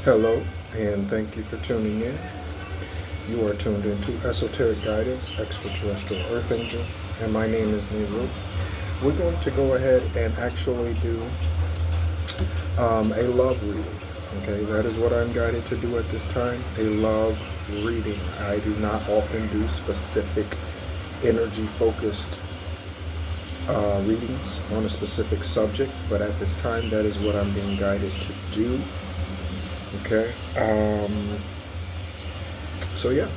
Hello, and thank you for tuning in. You are tuned into Esoteric Guidance, Extraterrestrial Earth Angel, and my name is Nehru. We're going to go ahead and actually do a love reading. Okay, that is what I'm guided to do at this time, a love reading. I do not often do specific energy-focused readings on a specific subject, but at this time, that is what I'm being guided to do. Okay, so yeah,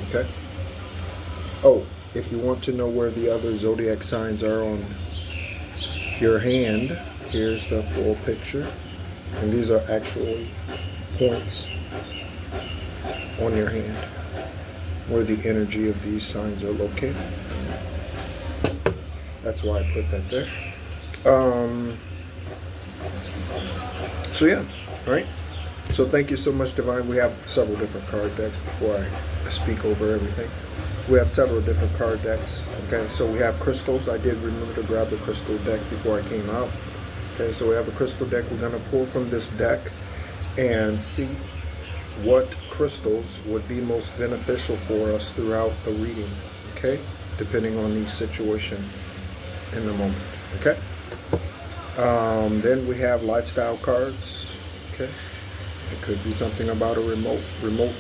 okay. Oh, if you want to know where the other zodiac signs are on your hand, here's the full picture. And these are actually points on your hand where the energy of these signs are located. That's why I put that there. So yeah, right? So thank you so much, Divine. We have several different card decks before I speak over everything. We have several different card decks. Okay, so we have crystals. I did remember to grab the crystal deck before I came out. Okay, so we have a crystal deck. We're going to pull from this deck and see what crystals would be most beneficial for us throughout the reading. Okay, depending on the situation in the moment. Okay. Then we have lifestyle cards. Okay. It could be something about a remote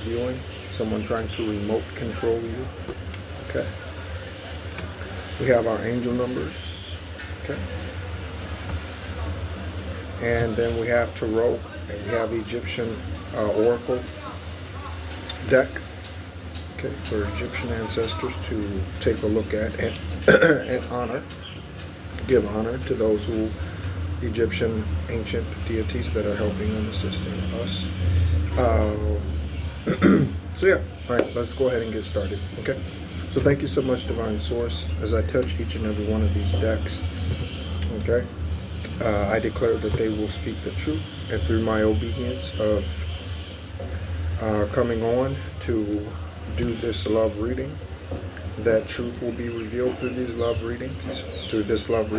viewing, someone trying to remote control you. Okay. We have our angel numbers. Okay. And then we have tarot, and we have Egyptian oracle deck. Okay, for Egyptian ancestors to take a look at and give honor to those Egyptian ancient deities that are helping and assisting us. So yeah, all right, let's go ahead and get started. Okay, so thank you so much, Divine Source, as I touch each and every one of these decks. Okay, I declare that they will speak the truth, and through my obedience of coming on to do this love reading, that truth will be revealed through these love readings, these love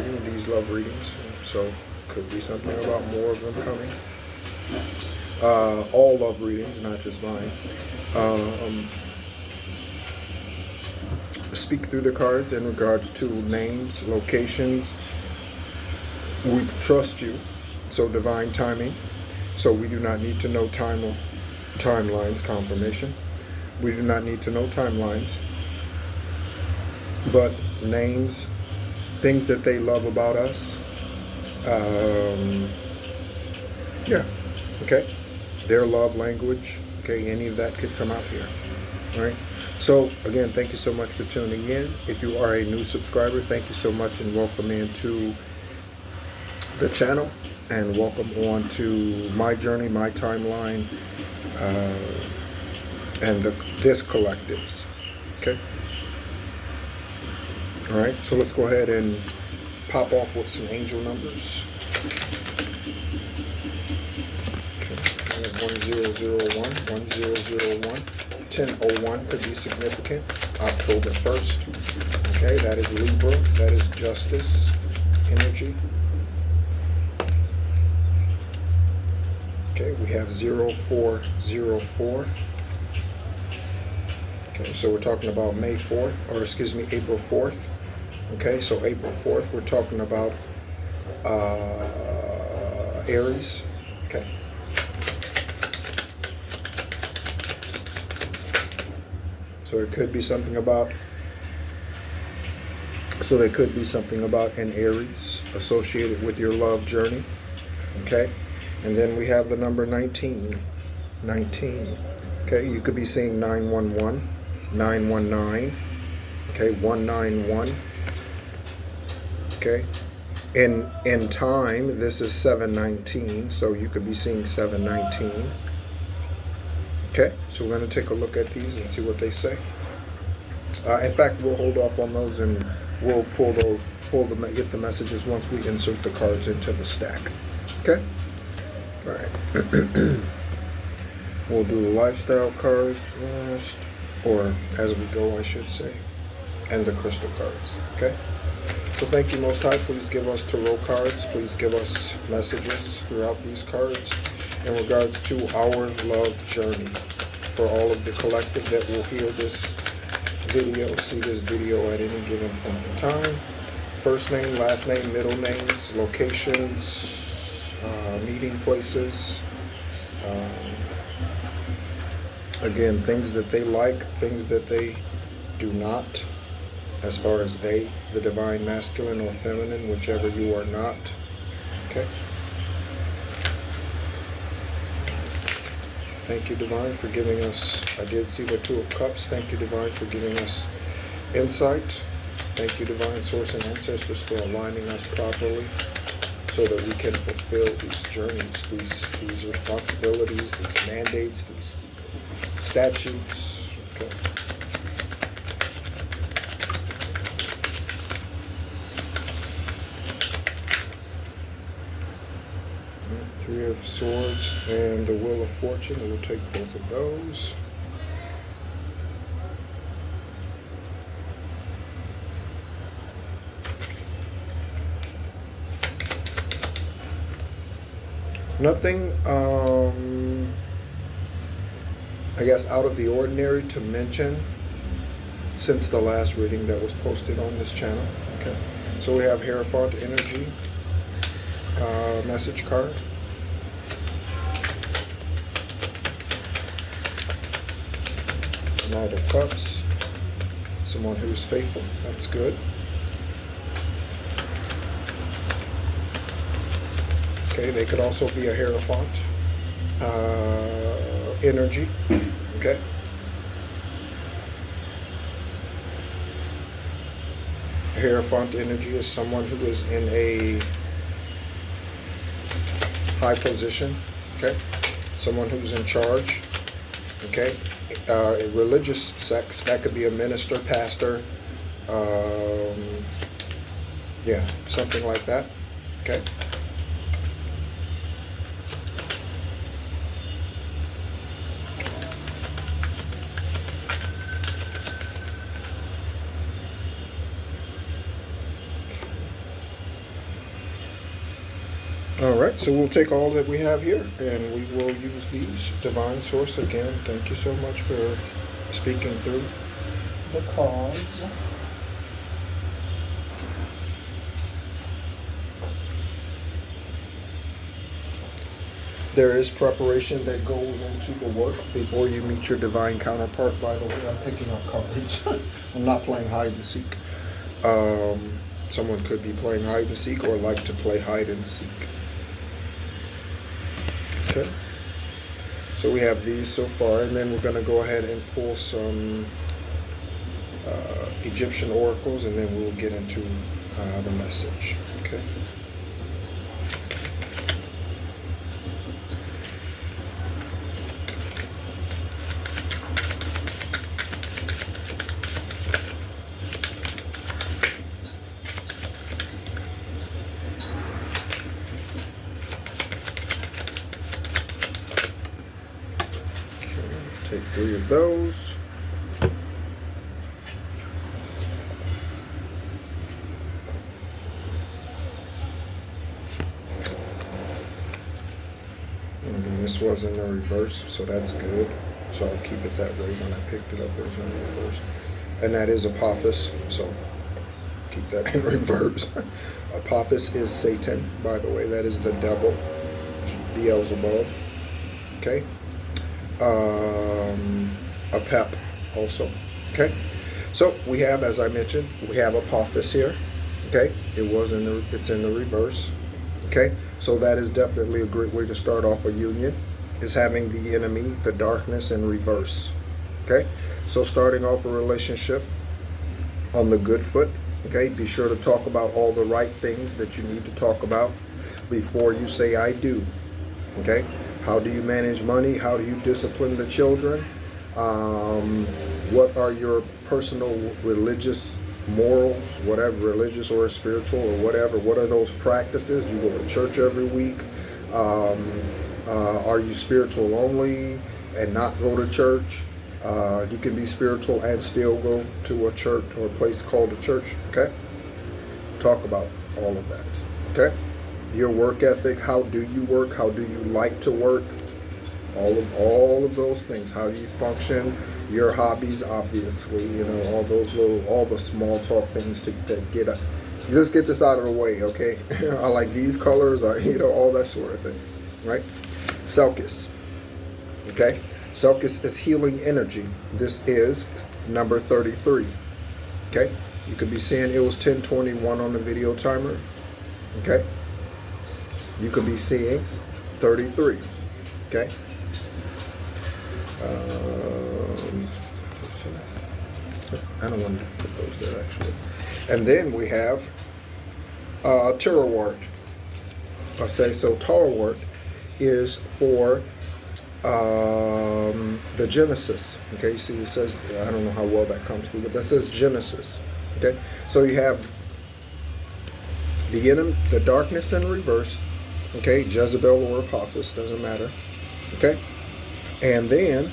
readings. So could be something about more of them coming. All love readings, not just mine. Speak through the cards in regards to names, locations. We trust you. So divine timing. So we do not need to know timelines, confirmation. We do not need to know timelines, but names, things that they love about us. Yeah, okay. Their love language, okay, any of that could come out here, right? So, again, thank you so much for tuning in. If you are a new subscriber, thank you so much and welcome into the channel and welcome on to my journey, my timeline, and this collectives, okay? All right, so let's go ahead and pop off with some angel numbers. Okay, 1001, 1001, 1001 could be significant. October 1st, okay, that is Libra, that is justice energy. Okay, we have 0404. Okay, so we're talking about April 4th. Okay, so April 4th, we're talking about Aries. Okay. So it could be something about, an Aries associated with your love journey. Okay. And then we have the number 19. 19. Okay, you could be seeing 911, 919. Okay, 191. Okay, in time, this is 719, so you could be seeing 719. Okay, so we're going to take a look at these and see what they say. In fact, we'll hold off on those and we'll get the messages once we insert the cards into the stack. Okay, all right. We'll do the lifestyle cards first, or as we go, I should say, and the crystal cards. Okay. So thank you, Most High. Please give us tarot cards. Please give us messages throughout these cards. in regards to our love journey. For all of the collective that will hear this video, see this video at any given point in time. First name, last name, middle names, locations, meeting places. Again, things that they like, things that they do not, as far as they, the divine masculine or feminine, whichever you are not. Okay. Thank you, Divine, for giving us, I did see the Two of Cups. Thank you, Divine, for giving us insight. Thank you, Divine Source and Ancestors, for aligning us properly so that we can fulfill these journeys, these responsibilities, these mandates, these statutes. Okay. Three of Swords and the Wheel of Fortune. We'll take both of those. Nothing, I guess, out of the ordinary to mention since the last reading that was posted on this channel. Okay, so we have Hierophant Energy message card. Knight of Cups, someone who's faithful. That's good. Okay, they could also be a Hierophant energy. Okay. A Hierophant energy is someone who is in a high position. Okay, someone who's in charge. Okay. A religious sex, that could be a minister, pastor, yeah, something like that. Okay. All right, so we'll take all that we have here and we will use these. Divine Source, again, thank you so much for speaking through the cards. There is preparation that goes into the work before you meet your divine counterpart. By the way, I'm picking up cards. I'm not playing hide and seek. Someone could be playing hide and seek or like to play hide and seek. Okay, so we have these so far, and then we're going to go ahead and pull some Egyptian oracles, and then we'll get into the message. Okay. Take three of those. And then this was in the reverse, so that's good. So I'll keep it that way. When I picked it up, it was in the reverse. And that is Apophis, so keep that in reverse. Apophis is Satan, by the way. That is the devil, Beelzebub. Okay. A pep also. Okay, so we have, as I mentioned, we have Apophis here. Okay, it's in the reverse. Okay, so that is definitely a great way to start off a union, is having the enemy, the darkness, in reverse. Okay, so starting off a relationship on the good foot. Okay, be sure to talk about all the right things that you need to talk about before you say I do. Okay, how do you manage money? How do you discipline the children? What are your personal religious morals, whatever, religious or spiritual or whatever? What are those practices? Do you go to church every week? Are you spiritual only and not go to church? You can be spiritual and still go to a church or a place called a church. Okay, talk about all of that. Okay, your work ethic, how do you work, how do you like to work, all of those things, how do you function, your hobbies, obviously, you know, all the small talk things that get up. Let's get this out of the way, okay? I like these colors, you know, all that sort of thing, right? Selkis, okay? Selkis is healing energy. This is number 33, okay? You could be seeing it was 10:21 on the video timer, okay? You could be seeing 33, okay? I don't want to put those there, actually. And then we have Tarot I say so. Tarot is for the Genesis. Okay, you see it says, I don't know how well that comes through, but that says Genesis. Okay, so you have the darkness in reverse. Okay, Jezebel or Apophis, doesn't matter. Okay, and then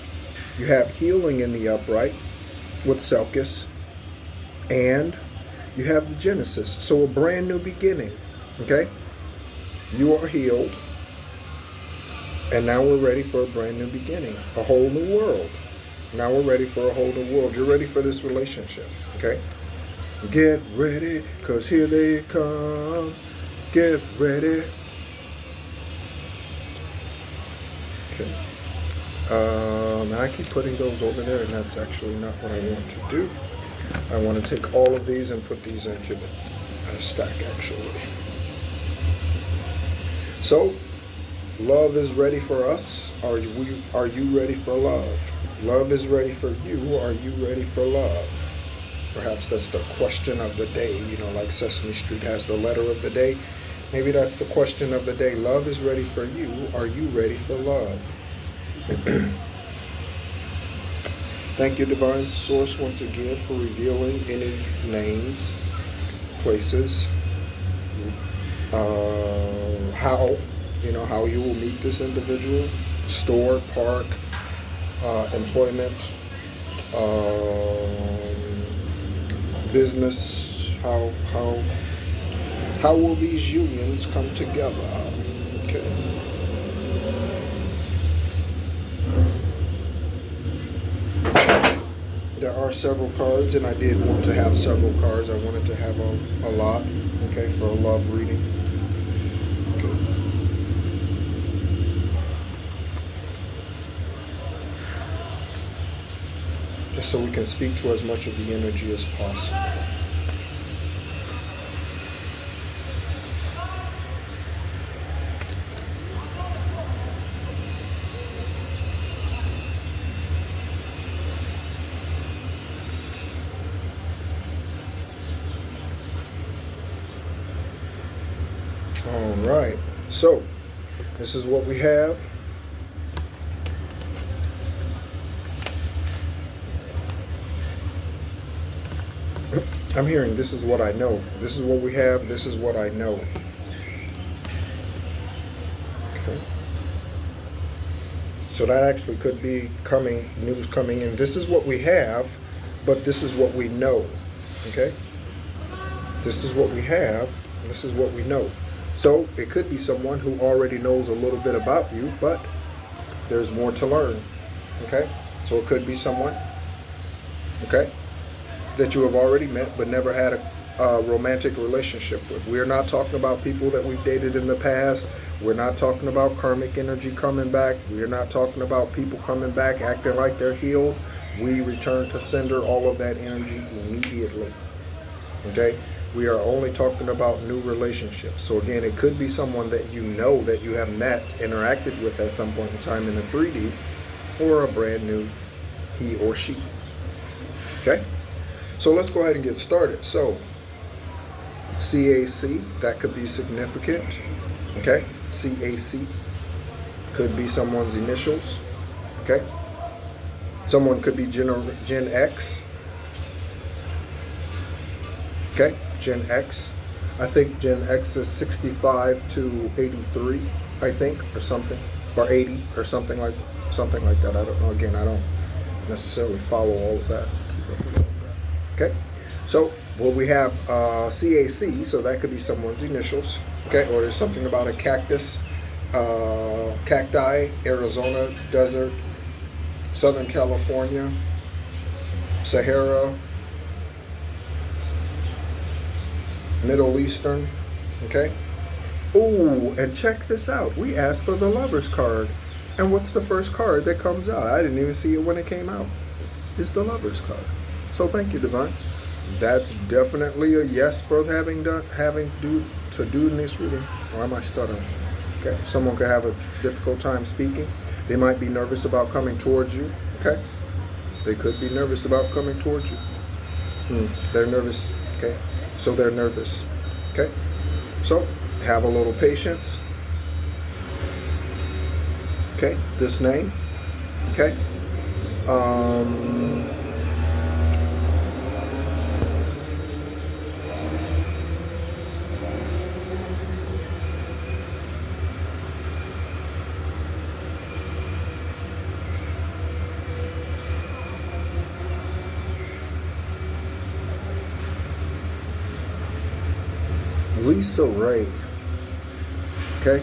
you have healing in the upright with Selkis, and you have the Genesis. So a brand new beginning. Okay, you are healed, and now we're ready for a brand new beginning, a whole new world. Now we're ready for a whole new world. You're ready for this relationship. Okay, get ready, because here they come. Get ready. Okay. I keep putting those over there, and that's actually not what I want to do. I want to take all of these and put these into a stack, actually. So, love is ready for us. Are you ready for love? Love is ready for you. Are you ready for love? Perhaps that's the question of the day. You know, like Sesame Street has the letter of the day. Maybe that's the question of the day. Love is ready for you. Are you ready for love? Thank you, Divine Source, once again for revealing any names, places, how you will meet this individual, store, park, employment, business. How will these unions come together? Okay. There are several cards, and I did want to have several cards. I wanted to have a lot, okay, for a love reading. Okay. Just so we can speak to as much of the energy as possible. All right, so this is what we have. I'm hearing this is what I know. This is what we have. This is what I know. Okay. So that actually could be news coming in. This is what we have, but this is what we know. Okay? This is what we have. This is what we know. So it could be someone who already knows a little bit about you, but there's more to learn. Okay? So it could be someone, okay, that you have already met but never had a romantic relationship with. We're not talking about people that we've dated in the past. We're not talking about karmic energy coming back. We're not talking about people coming back acting like they're healed. We return to sender all of that energy immediately. Okay? We are only talking about new relationships. So again, it could be someone that you know, that you have met, interacted with at some point in time in the 3D, or a brand new he or she. Okay? So let's go ahead and get started. So CAC, that could be significant. Okay? CAC could be someone's initials. Okay? Someone could be Gen X. Okay? Gen X. I think Gen X is 65 to 83, I think, or something, or 80, or something like that. I don't know. Again, I don't necessarily follow all of that. Okay, so well, we have CAC, so that could be someone's initials. Okay, or there's something about a cactus, cacti, Arizona desert, Southern California, Sahara, Middle Eastern. Okay. Ooh, and check this out. We asked for the Lover's card. And what's the first card that comes out? I didn't even see it when it came out. It's the Lover's card. So thank you, Divine. That's definitely a yes for having to do this reading. Why am I stuttering? Okay. Someone could have a difficult time speaking. They might be nervous about coming towards you. Okay. They could be nervous about coming towards you. They're nervous. Okay. So they're nervous. Okay. So have a little patience. Okay, this name. Okay. Lisa Ray. Okay.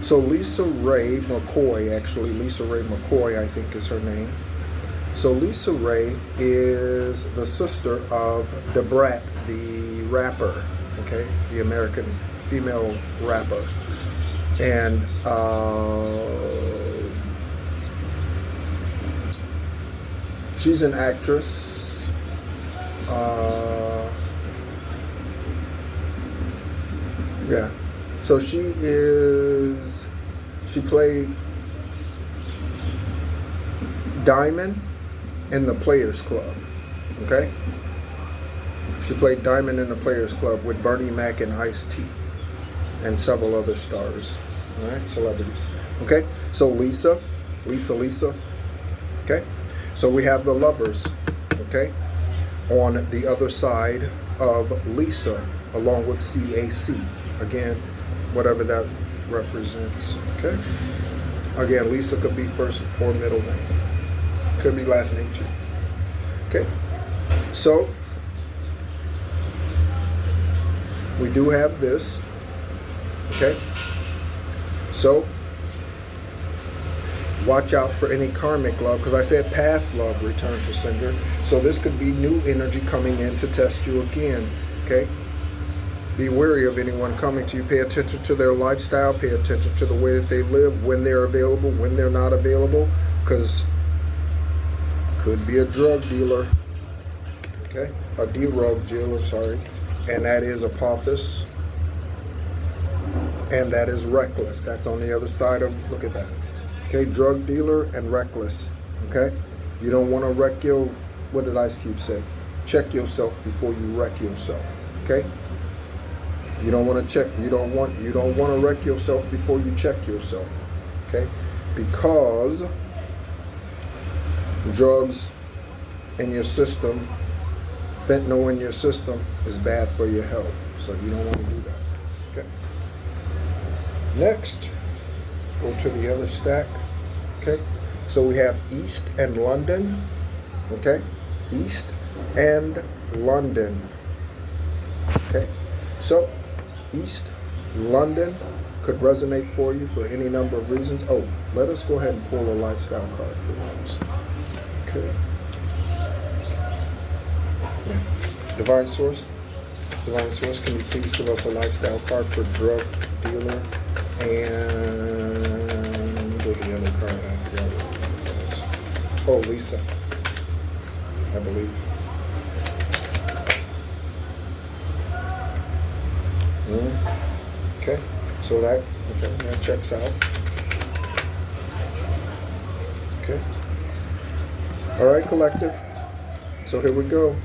So Lisa Ray McCoy, actually, Lisa Ray McCoy, I think is her name. So Lisa Ray is the sister of Da Brat, the rapper, okay, the American female rapper. And she's an actress. Yeah. So she played Diamond in the Players Club, okay? She played Diamond in the Players Club with Bernie Mac and Ice-T and several other stars, all right, celebrities, okay? So Lisa, okay? So we have the Lovers, okay, on the other side of Lisa, along with CAC, again, whatever that represents, okay? Again, Lisa could be first or middle name. Could be last name too. Okay? So, we do have this, okay? So, watch out for any karmic love, because I said past love return to sender. So this could be new energy coming in to test you again, okay? Be wary of anyone coming to you. Pay attention to their lifestyle. Pay attention to the way that they live, when they're available, when they're not available, because could be a drug dealer, okay? A drug dealer, sorry. And that is Apophis. And that is reckless. That's on the other side of, look at that. Okay, drug dealer and reckless, okay? You don't want to wreck your, what did Ice Cube say? Check yourself before you wreck yourself, okay? You don't want to check. You don't want to wreck yourself before you check yourself, okay? Because drugs in your system, fentanyl in your system, is bad for your health. So you don't want to do that, okay? Next, go to the other stack, okay? So we have East and London, okay? East and London, okay? So East London could resonate for you for any number of reasons. Oh, let us go ahead and pull a lifestyle card for those. Okay. Yeah. Divine Source, can you please give us a lifestyle card for drug dealer and go to the other card? I forgot what it was. Oh, Lisa, I believe. Okay, so that checks out. Okay. All right, collective. So here we go.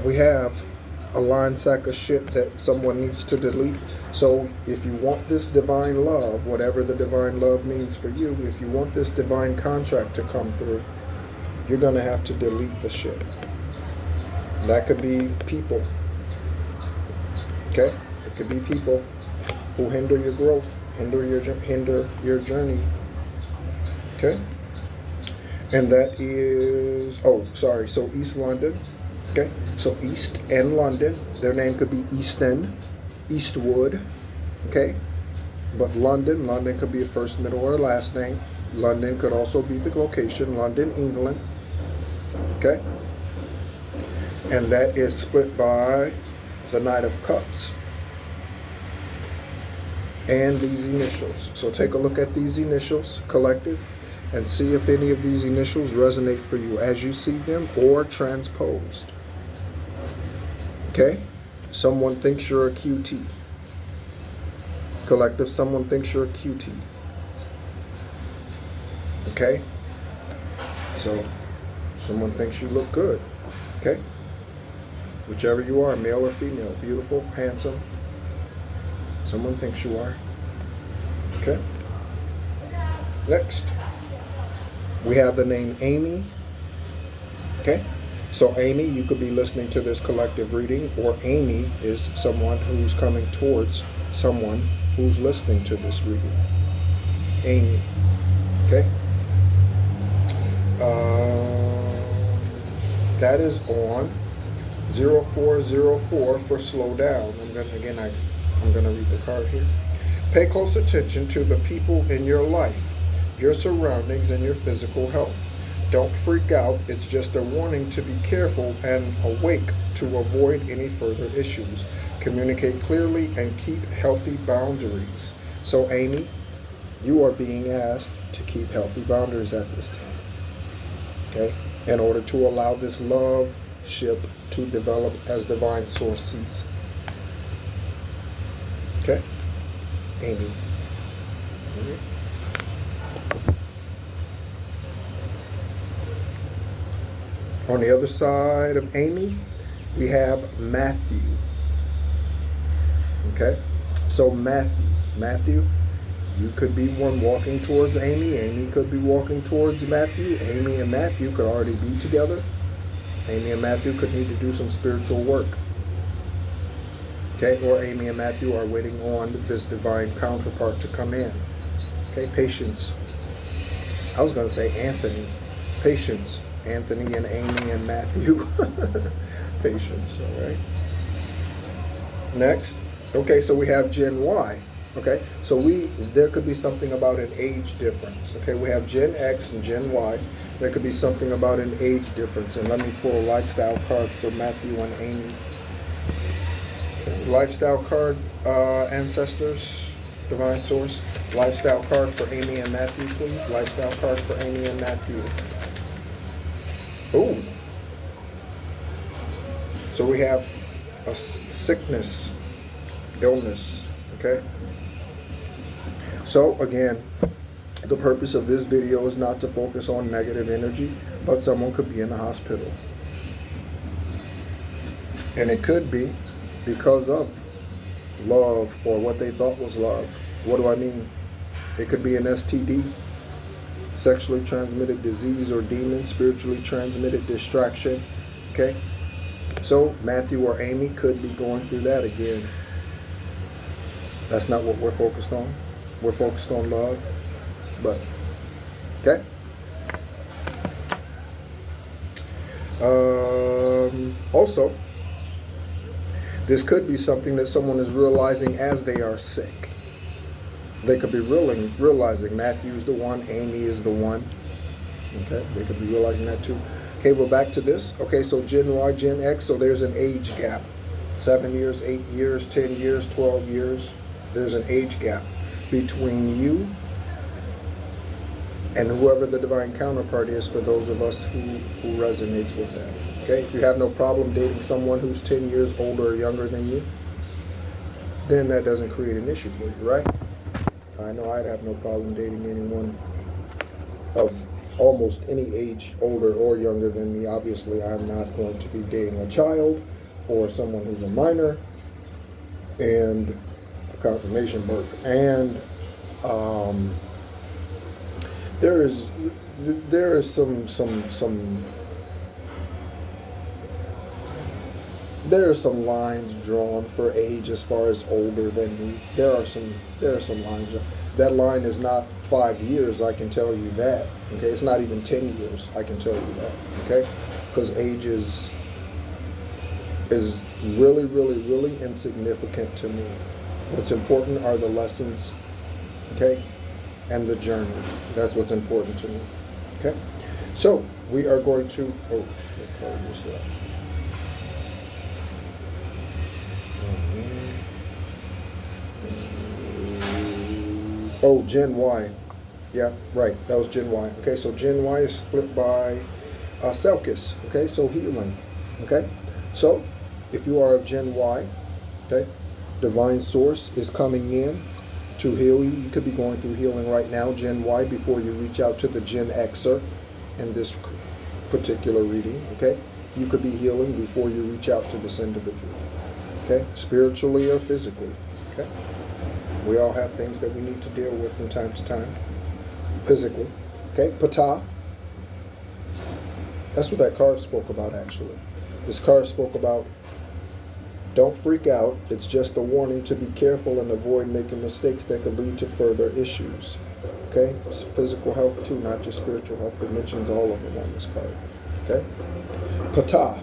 We have a lying sack of shit that someone needs to delete. So if you want this divine love, whatever the divine love means for you, if you want this divine contract to come through, you're going to have to delete the shit. That could be people. Okay? It could be people who hinder your growth, hinder your journey. Okay? And that is, so East London. Okay? So East and London. Their name could be Easton, Eastwood, Okay? But London could be a first, middle, or last name. London could also be the location, London, England. Okay? And that is split by the Knight of Cups and these initials. So take a look at these initials, collective, and see if any of these initials resonate for you as you see them or transposed. Okay? Someone thinks you're a QT. Collective, someone thinks you're a QT. Okay? So, someone thinks you look good. Okay? Whichever you are, male or female, beautiful, handsome. Someone thinks you are. Okay? Next, we have the name Amy. Okay? So Amy, you could be listening to this collective reading, or Amy is someone who's coming towards someone who's listening to this reading. Amy. Okay? That is on 0404 for slow down. I'm gonna read the card here. Pay close attention to the people in your life, your surroundings, and your physical health. Don't freak out. It's just a warning to be careful and awake to avoid any further issues. Communicate clearly and keep healthy boundaries. So Amy, you are being asked to keep healthy boundaries at this time. Okay? In order to allow this love ship to develop as divine source sees. Okay? Amy. On the other side of Amy, we have Matthew. Okay? So Matthew, you could be one walking towards Amy. Amy could be walking towards Matthew. Amy and Matthew could already be together. Amy and Matthew could need to do some spiritual work. Okay? Or Amy and Matthew are waiting on this divine counterpart to come in. Okay? Patience. I was going to say Anthony. Patience. Anthony and Amy and Matthew. Patience. All right? Next. Okay, so we have Gen Y. Okay, so there could be something about an age difference. Okay, we have Gen X and Gen Y. There could be something about an age difference. And let me pull a lifestyle card for Matthew and Amy. Okay, lifestyle card, ancestors, divine source. Lifestyle card for Amy and Matthew, please. Lifestyle card for Amy and Matthew. Oh. So we have a sickness, illness. Okay. So again, the purpose of this video is not to focus on negative energy, but someone could be in the hospital. And it could be because of love or what they thought was love. What do I mean? It could be an STD, sexually transmitted disease or demon, spiritually transmitted distraction. Okay? So Matthew or Amy could be going through that again. That's not what we're focused on. We're focused on love. But, okay? Also, this could be something that someone is realizing as they are sick. They could be realizing Matthew's the one, Amy is the one. Okay, they could be realizing that too. Okay, we're back to this. Okay, so Gen Y, Gen X, so there's an age gap. 7 years, 8 years, 10 years, 12 years. There's an age gap between you and whoever the divine counterpart is for those of us who resonates with that. Okay, if you have no problem dating someone who's 10 years older or younger than you, then that doesn't create an issue for you, right? I know I'd have no problem dating anyone of almost any age older or younger than me. Obviously, I'm not going to be dating a child or someone who's a minor and a confirmation birth. And there is some lines drawn for age as far as older than me. There are some lines. That line is not 5 years, I can tell you that. Okay, it's not even 10 years, I can tell you that. Okay, because age is really, really, really insignificant to me. What's important are the lessons, okay, and the journey. That's what's important to me, okay? So we are going to, what card was that? Oh, Gen Y. Yeah, right. That was Gen Y. Okay, so Gen Y is split by Selkis. Okay, so healing. Okay, so if you are of Gen Y, okay, divine source is coming in to heal you. You could be going through healing right now, Gen Y, before you reach out to the Gen Xer in this particular reading. Okay, you could be healing before you reach out to this individual. Okay, spiritually or physically. Okay. We all have things that we need to deal with from time to time, physically. Okay, Ptah. That's what that card spoke about, actually. This card spoke about, don't freak out. It's just a warning to be careful and avoid making mistakes that could lead to further issues. Okay, it's physical health too, not just spiritual health. It mentions all of them on this card. Okay, Ptah.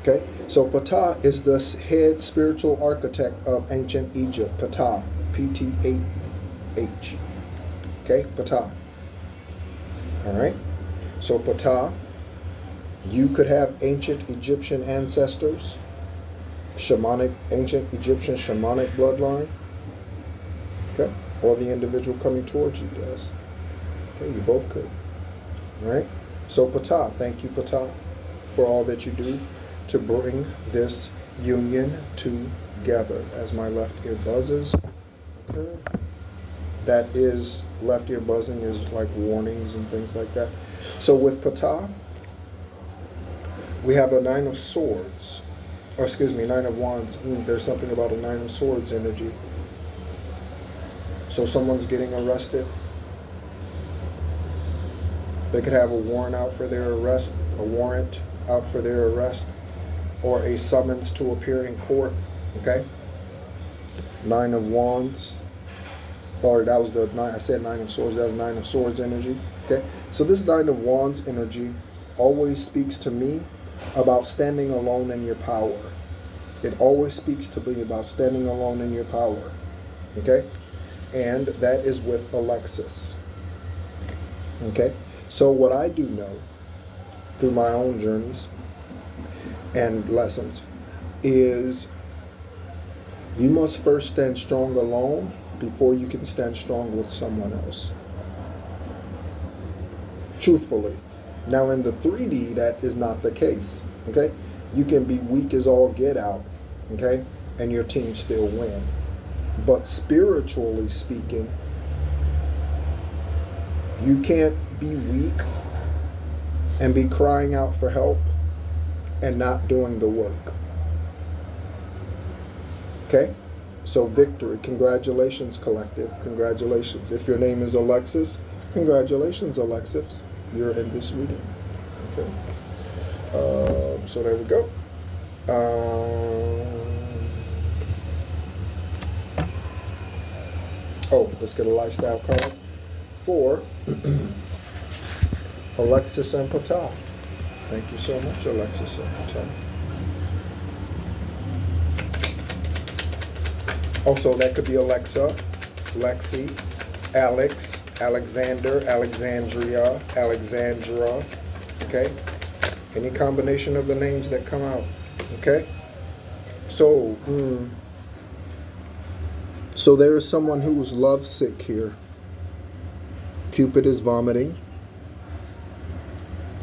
Okay, so Ptah is the head spiritual architect of ancient Egypt. Ptah, P-T-A-H. Okay, Ptah. All right, so Ptah, you could have ancient Egyptian ancestors, ancient Egyptian shamanic bloodline. Okay, or the individual coming towards you does. Okay, you both could. All right, so Ptah, thank you, Ptah, for all that you do to bring this union together. As my left ear buzzes, okay, that is, left ear buzzing is like warnings and things like that. So with Ptah, we have a 9 of swords, or excuse me, 9 of wands. There's something about a 9 of swords energy. So someone's getting arrested. They could have a warrant out for their arrest, or a summons to appear in court. Okay, 9 of wands, or that was the 9, I said 9 of swords, that was 9 of swords energy. Okay, so this 9 of wands energy always speaks to me about standing alone in your power. It always speaks to me about standing alone in your power. Okay, and that is with Alexis. Okay, so what I do know through my own journeys and lessons is you must first stand strong alone before you can stand strong with someone else. Truthfully. Now in the 3D, that is not the case. Okay, you can be weak as all get out, okay, and your team still win. But spiritually speaking, you can't be weak and be crying out for help and not doing the work. Okay? So victory. Congratulations, collective. Congratulations. If your name is Alexis, congratulations, Alexis. You're in this reading. Okay? So there we go. Let's get a lifestyle card for Alexis and Ptah. Thank you so much, Alexis and Ptah. Also, that could be Alexa, Lexi, Alex, Alexander, Alexandria, Alexandra. Okay? Any combination of the names that come out. Okay? So, so there is someone who is lovesick here. Cupid is vomiting.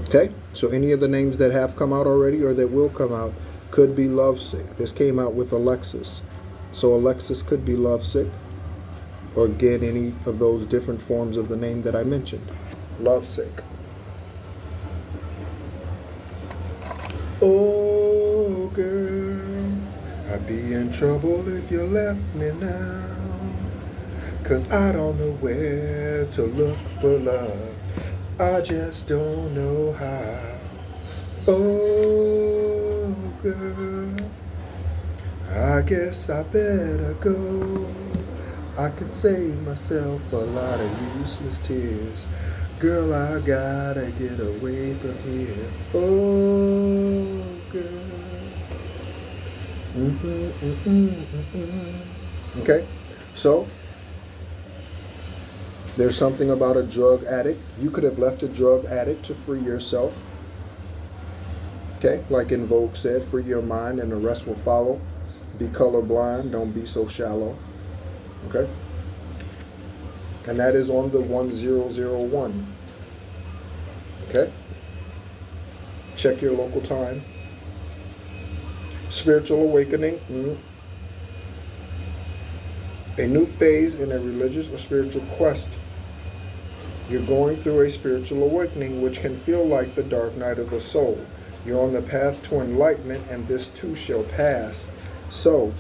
Okay? So any of the names that have come out already or that will come out could be lovesick. This came out with Alexis. So Alexis could be lovesick, or get any of those different forms of the name that I mentioned. Lovesick. Oh, girl, I'd be in trouble if you left me now, 'cause I don't know where to look for love. I just don't know how. Oh, girl, I guess I better go. I can save myself a lot of useless tears. Girl, I gotta get away from here. Oh, girl. Okay, so there's something about a drug addict. You could have left a drug addict to free yourself. Okay, like In Vogue said, free your mind and the rest will follow. Be colorblind, don't be so shallow. Okay, and that is on the 1001. Okay, check your local time. Spiritual awakening. A new phase in a religious or spiritual quest. You're going through a spiritual awakening, which can feel like the dark night of the soul. You're on the path to enlightenment, and this too shall pass. So,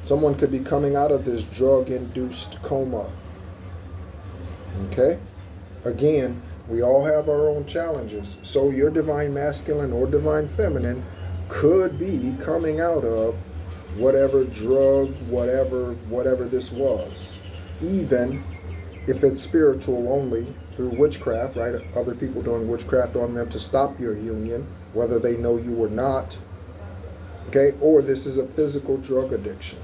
someone could be coming out of this drug-induced coma. Okay? Again, we all have our own challenges. So your divine masculine or divine feminine could be coming out of whatever drug, whatever this was. Even if it's spiritual only, through witchcraft, right? Other people doing witchcraft on them to stop your union, whether they know you or not. Okay, or this is a physical drug addiction.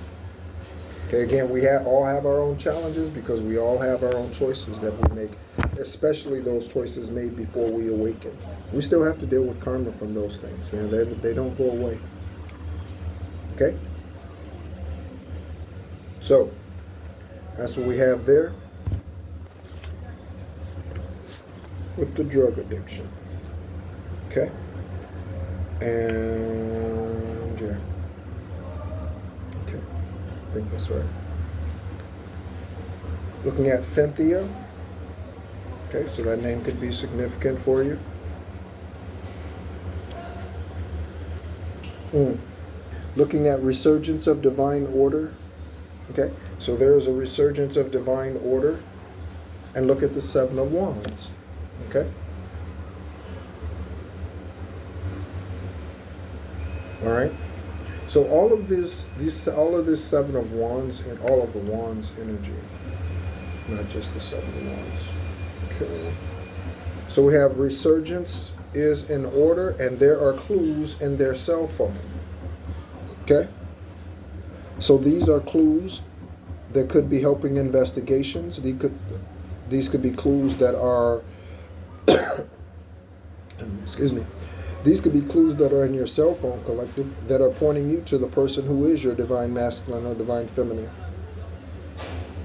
Okay, again, we all have our own challenges because we all have our own choices that we make, especially those choices made before we awaken. We still have to deal with karma from those things. You know, they don't go away. Okay? So, that's what we have there with the drug addiction. Okay? And, yeah. Okay. I think that's right. Looking at Cynthia. Okay, so that name could be significant for you. Looking at resurgence of divine order. Okay, so there's a resurgence of divine order. And look at the Seven of Wands. Okay. All right. So all of this Seven of Wands and all of the Wands energy, not just the Seven of Wands. Okay. So we have resurgence is in order, and there are clues in their cell phone. Okay. So these are clues that could be helping investigations. These could be clues that are, excuse me, these could be clues that are in your cell phone collective that are pointing you to the person who is your divine masculine or divine feminine.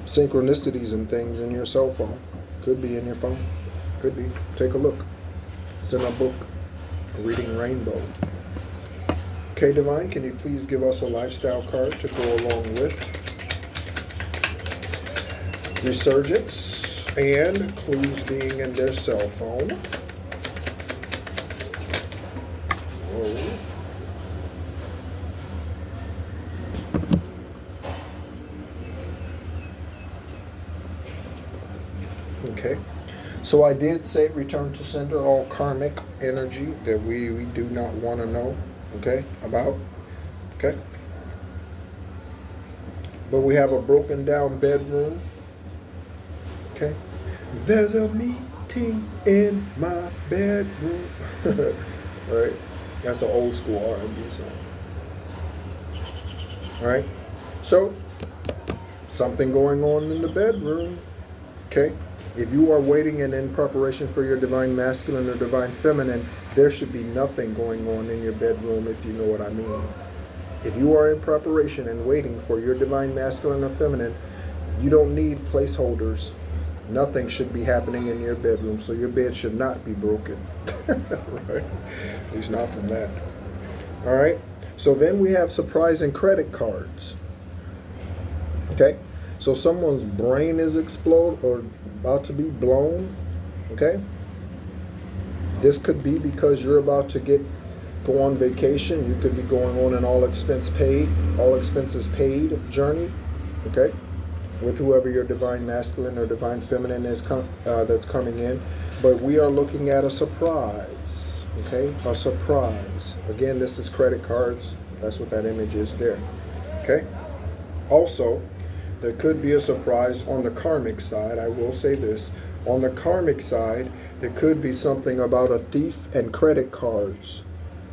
Synchronicities and things in your cell phone. Could be in your phone. Could be. Take a look. It's in a book, Reading Rainbow. Okay, Divine, can you please give us a lifestyle card to go along with resurgence and clues being in their cell phone? Whoa. Okay, so I did say return to sender, all karmic energy that we do not want to know, okay, about, okay? But we have a broken down bedroom, okay? There's a meeting in my bedroom. Right? That's an old school R&B song. All right? So, something going on in the bedroom, okay? If you are waiting and in preparation for your divine masculine or divine feminine, there should be nothing going on in your bedroom, if you know what I mean. If you are in preparation and waiting for your divine masculine or feminine, you don't need placeholders. Nothing should be happening in your bedroom, so your bed should not be broken. Right? At least not from that. All right? So then we have surprising credit cards. Okay? So someone's brain is explode or about to be blown. Okay? This could be because you're about to go on vacation. You could be going on an all expenses paid journey. Okay? With whoever your divine masculine or divine feminine is that's coming in. But we are looking at a surprise, okay? A surprise. Again, this is credit cards. That's what that image is there, okay? Also, there could be a surprise on the karmic side. I will say this. On the karmic side, there could be something about a thief and credit cards,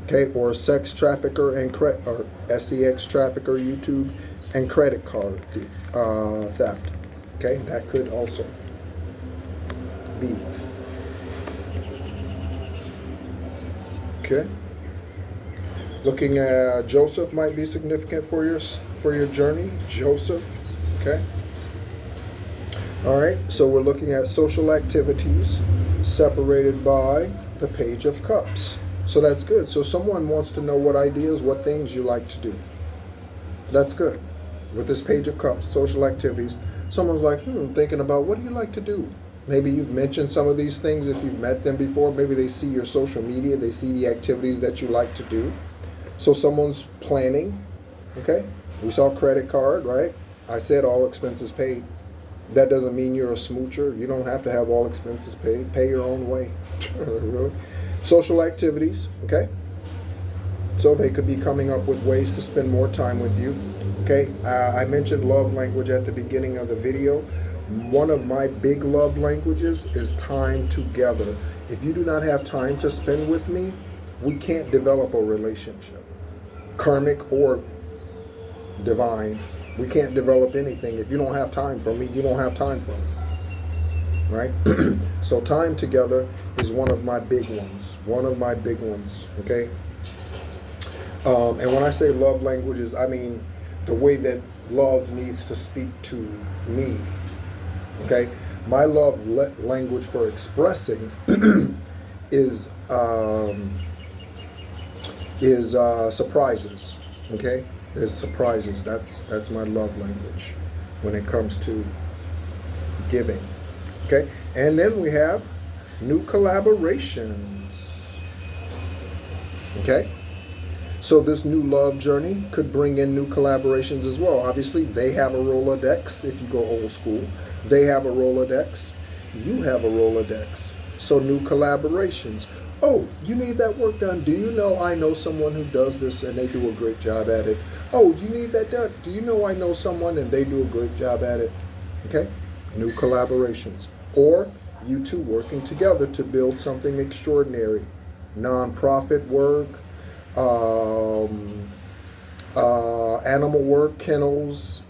okay? Or a sex trafficker and or sex trafficker, YouTube, and credit card theft. Okay, that could also be. Okay. Looking at Joseph might be significant for your journey. Joseph. Okay. All right. So we're looking at social activities separated by the Page of Cups. So that's good. So someone wants to know what ideas, what things you like to do. That's good. With this Page of Cups, social activities, someone's like, thinking about what do you like to do? Maybe you've mentioned some of these things if you've met them before. Maybe they see your social media, they see the activities that you like to do. So someone's planning, okay? We saw credit card, right? I said all expenses paid. That doesn't mean you're a smoocher. You don't have to have all expenses paid. Pay your own way. Really? Social activities, okay? So they could be coming up with ways to spend more time with you, okay? I mentioned love language at the beginning of the video. One of my big love languages is time together. If you do not have time to spend with me, we can't develop a relationship. Karmic or divine, we can't develop anything. If you don't have time for me, you don't have time for me. Right? So time together is one of my big ones. One of my big ones, okay? And when I say love languages, I mean the way that love needs to speak to me, okay? My love language for expressing is surprises, okay? There's surprises. That's my love language when it comes to giving. Okay, and then we have new collaborations. Okay, so this new love journey could bring in new collaborations as well. Obviously, they have a Rolodex. If you go old school, they have a Rolodex. You have a Rolodex. So new collaborations. Oh, you need that work done. Do you know I know someone who does this and they do a great job at it? Oh, you need that done. Do you know I know someone and they do a great job at it? Okay, new collaborations. Or you two working together to build something extraordinary. Non-profit work, animal work, kennels,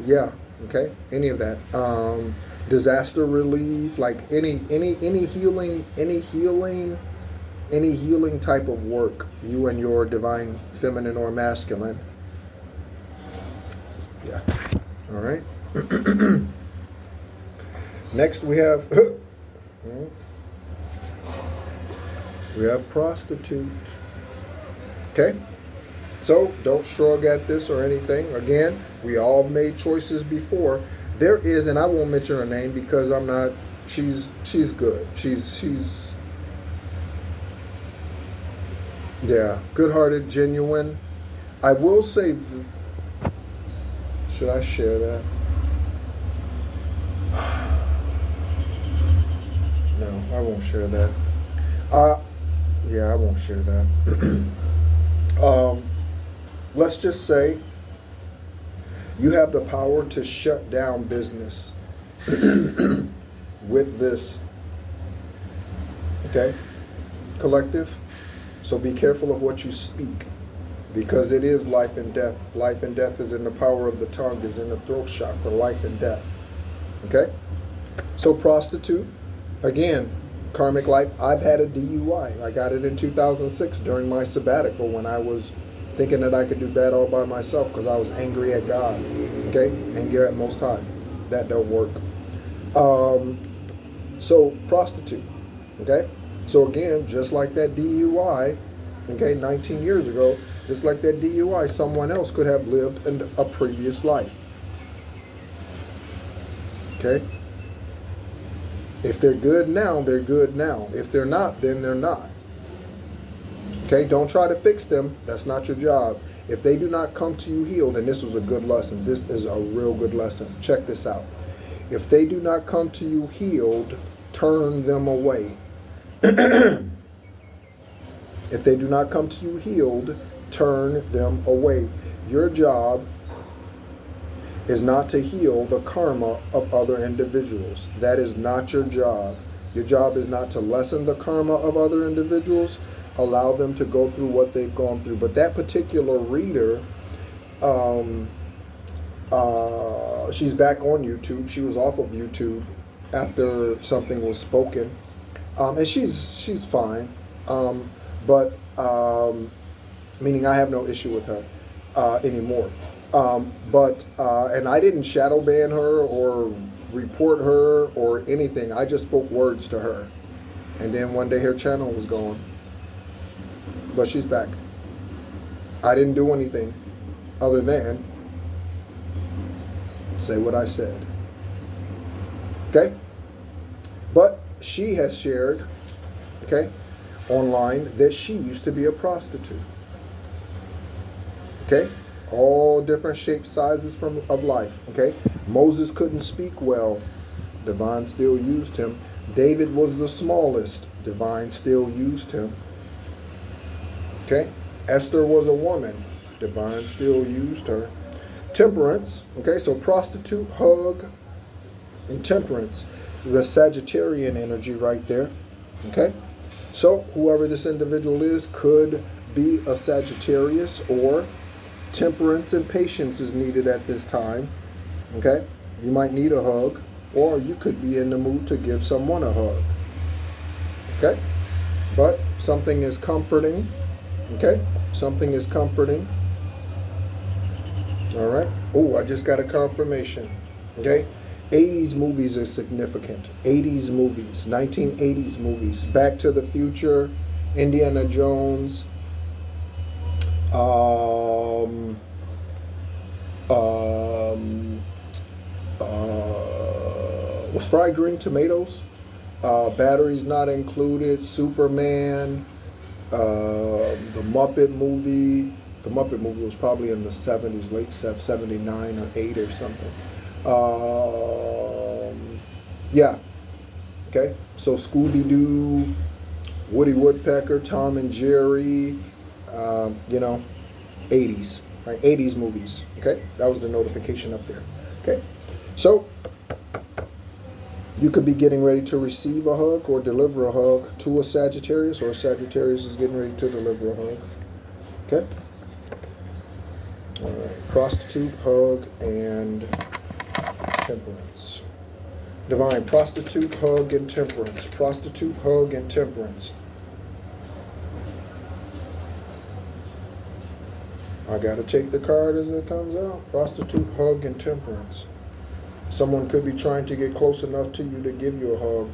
yeah, okay, any of that. Disaster relief, like any healing type of work, you and your divine feminine or masculine. Yeah. All right. Next we have prostitute. Okay. So don't shrug at this or anything. Again, we all have made choices before. There is, and I won't mention her name because I'm not. She's good. She's yeah, good-hearted, genuine. I will say. Should I share that? No, I won't share that. Yeah, I won't share that. Let's just say you have the power to shut down business with this, okay, collective. So be careful of what you speak, because it is life and death. Life and death is in the power of the tongue, is in the throat chakra, life and death. Okay? So prostitute, again, karmic life. I've had a DUI. I got it in 2006 during my sabbatical when I was thinking that I could do bad all by myself because I was angry at God. Okay? Angry at Most High. That don't work. So prostitute. Okay? So again, just like that DUI, okay, 19 years ago, just like that DUI, someone else could have lived in a previous life. Okay? If they're good now, they're good now. If they're not, then they're not. Okay? Don't try to fix them. That's not your job. If they do not come to you healed, and this was a good lesson. This is a real good lesson. Check this out. If they do not come to you healed, turn them away. If they do not come to you healed, turn them away. Your job is not to heal the karma of other individuals. That is not your job. Your job is not to lessen the karma of other individuals. Allow them to go through what they've gone through. But that particular reader, she's back on YouTube. She was off of YouTube after something was spoken, and she's fine. But meaning I have no issue with her anymore. And I didn't shadow ban her or report her or anything. I just spoke words to her, and then one day her channel was gone. But she's back. I didn't do anything other than say what I said. Okay? But she has shared, okay, online that she used to be a prostitute. Okay? All different shapes, sizes of life. Okay? Moses couldn't speak well. Divine still used him. David was the smallest. Divine still used him. Okay? Esther was a woman. Divine still used her. Temperance. Okay, so prostitute, hug, and temperance. The Sagittarian energy right there. Okay? So whoever this individual is could be a Sagittarius, or temperance and patience is needed at this time. Okay? You might need a hug, or you could be in the mood to give someone a hug. Okay? But something is comforting. Okay? Something is comforting. All right? Oh, I just got a confirmation. Okay? 80s movies are significant. 80s movies, 1980s movies. Back to the Future, Indiana Jones, was fried green tomatoes, batteries not included, Superman, the Muppet movie. The Muppet movie was probably in the 70s, late 79 or 8 or something. Yeah. Okay. So Scooby-Doo, Woody Woodpecker, Tom and Jerry, 80s, right? 80s movies. Okay. That was the notification up there. Okay. So you could be getting ready to receive a hug or deliver a hug to a Sagittarius, or a Sagittarius is getting ready to deliver a hug. Okay. All right. Prostitute, hug, and temperance. Divine, prostitute, hug, and temperance. Prostitute, hug, and temperance. I got to take the card as it comes out. Prostitute, hug, and temperance. Someone could be trying to get close enough to you to give you a hug.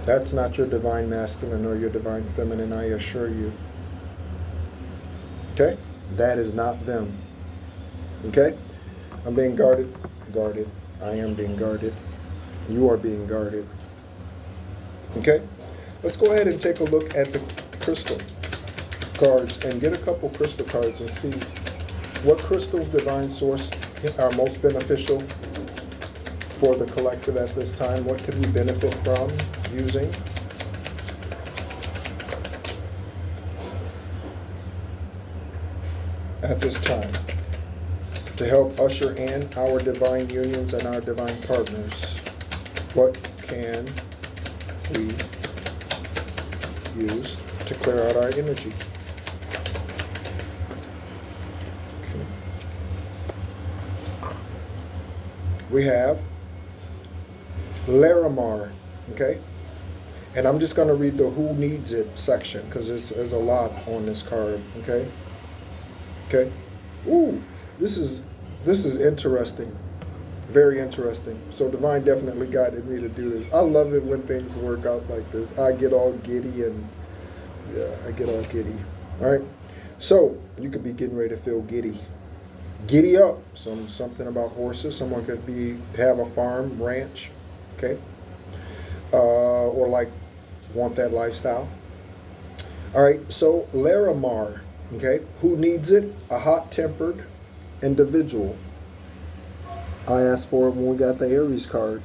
That's not your divine masculine or your divine feminine, I assure you. Okay? That is not them. Okay? I'm being guarded. Guarded. I am being guarded. You are being guarded. Okay? Let's go ahead and take a look at the crystal cards and get a couple crystal cards and see what crystals, divine source, are most beneficial for the collective at this time. What can we benefit from using? At this time, to help usher in our divine unions and our divine partners. What can we use to clear out our energy? Okay. We have Larimar, okay? And I'm just going to read the Who Needs It section because there's a lot on this card, okay? Okay. Ooh, this is interesting. Very interesting. So divine definitely guided me to do this. I love it when things work out like this. I get all giddy and I get all giddy. All right. So you could be getting ready to feel giddy. Giddy up. Something about horses. Someone could have a farm, ranch, okay, or like want that lifestyle. All right. So Larimar. Okay, who needs it? A hot-tempered individual. I asked for it when we got the Aries card,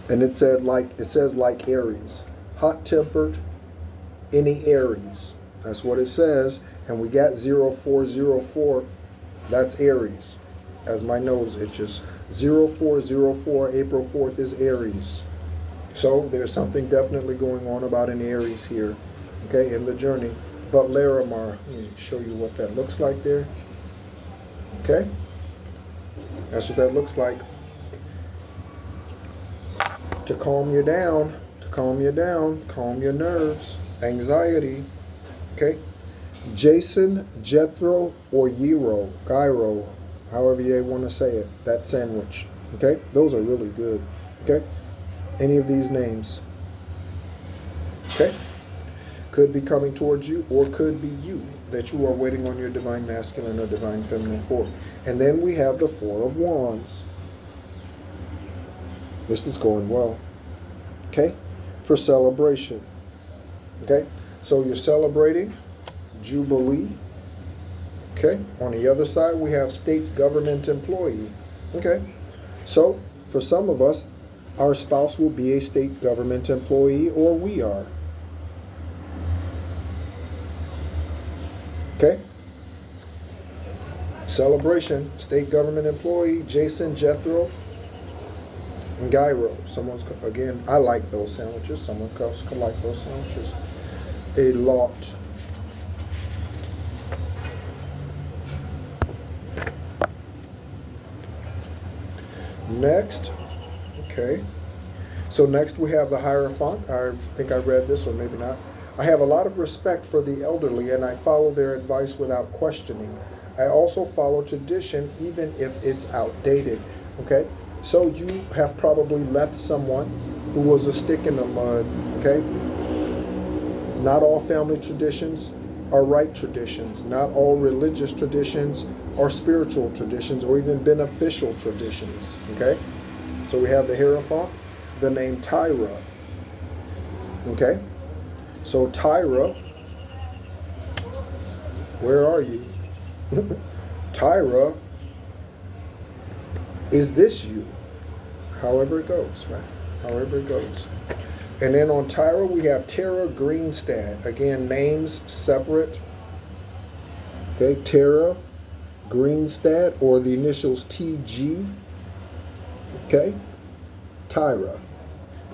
and it says like Aries, hot-tempered, any Aries. That's what it says, and we got 0404. That's Aries. as my nose itches. 0404, April 4th is Aries. So there's something definitely going on about an Aries here, okay, in the journey. But Larimar, let me show you what that looks like there. Okay, that's what that looks like. To calm you down, calm your nerves, anxiety. Okay, Jason, Jethro, or Gyro, however you want to say it, that sandwich. Okay, those are really good. Okay, any of these names. Okay, could be coming towards you, or could be you that you are waiting on your divine masculine or divine feminine for. And then we have the Four of Wands. This is going well. Okay, for celebration. Okay, so you're celebrating Jubilee. Okay, on the other side we have state government employee. Okay, so for some of us, our spouse will be a state government employee, or we are. Okay, celebration, state government employee, Jason, Jethro, and gyro. Someone's, again, I like those sandwiches. Someone else could like those sandwiches a lot. Next, okay, so next we have the Hierophant. I think I read this, or maybe not. I have a lot of respect for the elderly, and I follow their advice without questioning. I also follow tradition, even if it's outdated. Okay, so you have probably left someone who was a stick in the mud. Okay, not all family traditions are right traditions. Not all religious traditions are spiritual traditions, or even beneficial traditions. Okay, so we have the Hierophant, the name Tyra. Okay, so Tyra, where are you? Tyra, is this you? However it goes, right? However it goes. And then on Tyra, we have Tara Greenstad. Again, names separate. Okay, Tara Greenstad, or the initials TG. Okay, Tyra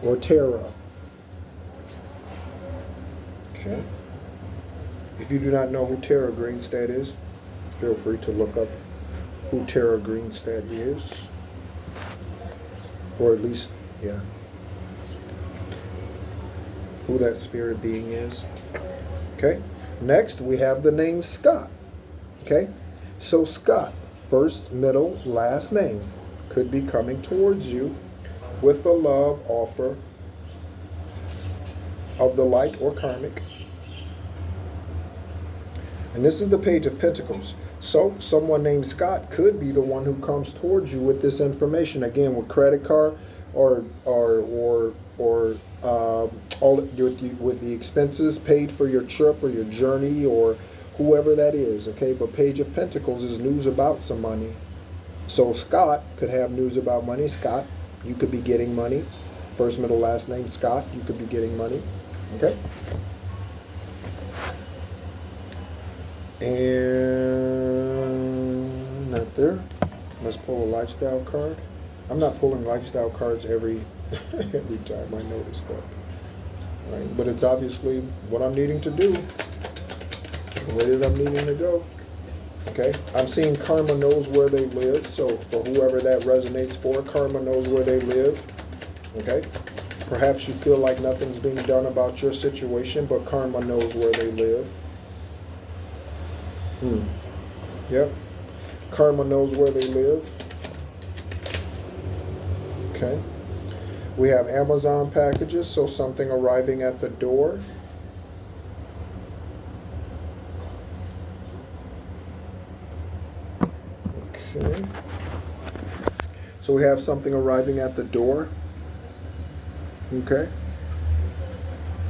or Tara. Okay. If you do not know who Tara Greenstad is, feel free to look up who Tara Greenstad is. Or at least, yeah, who that spirit being is. Okay. Next, we have the name Scott. Okay. So Scott, first, middle, last name, could be coming towards you with a love offer of the light or karmic. And this is the Page of Pentacles. So someone named Scott could be the one who comes towards you with this information. Again, with credit card or all with the expenses paid for your trip or your journey, or whoever that is. Okay, but Page of Pentacles is news about some money. So Scott could have news about money. Scott, you could be getting money. First, middle, last name Scott, you could be getting money. Okay. And not there. Let's pull a lifestyle card. I'm not pulling lifestyle cards every time I notice that. Right? But it's obviously what I'm needing to do. The way that I'm needing to go. Okay. I'm seeing karma knows where they live. So for whoever that resonates for, karma knows where they live. Okay. Perhaps you feel like nothing's being done about your situation, but karma knows where they live. Yep. Karma knows where they live. Okay. We have Amazon packages, so something arriving at the door. Okay. So we have something arriving at the door. Okay.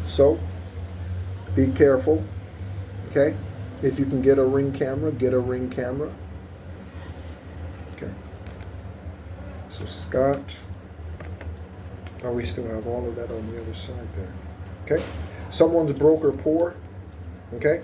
So be careful. Okay. If you can get a Ring camera, get a Ring camera. Okay. So Scott. Oh, we still have all of that on the other side there. Okay. Someone's broke or poor. Okay.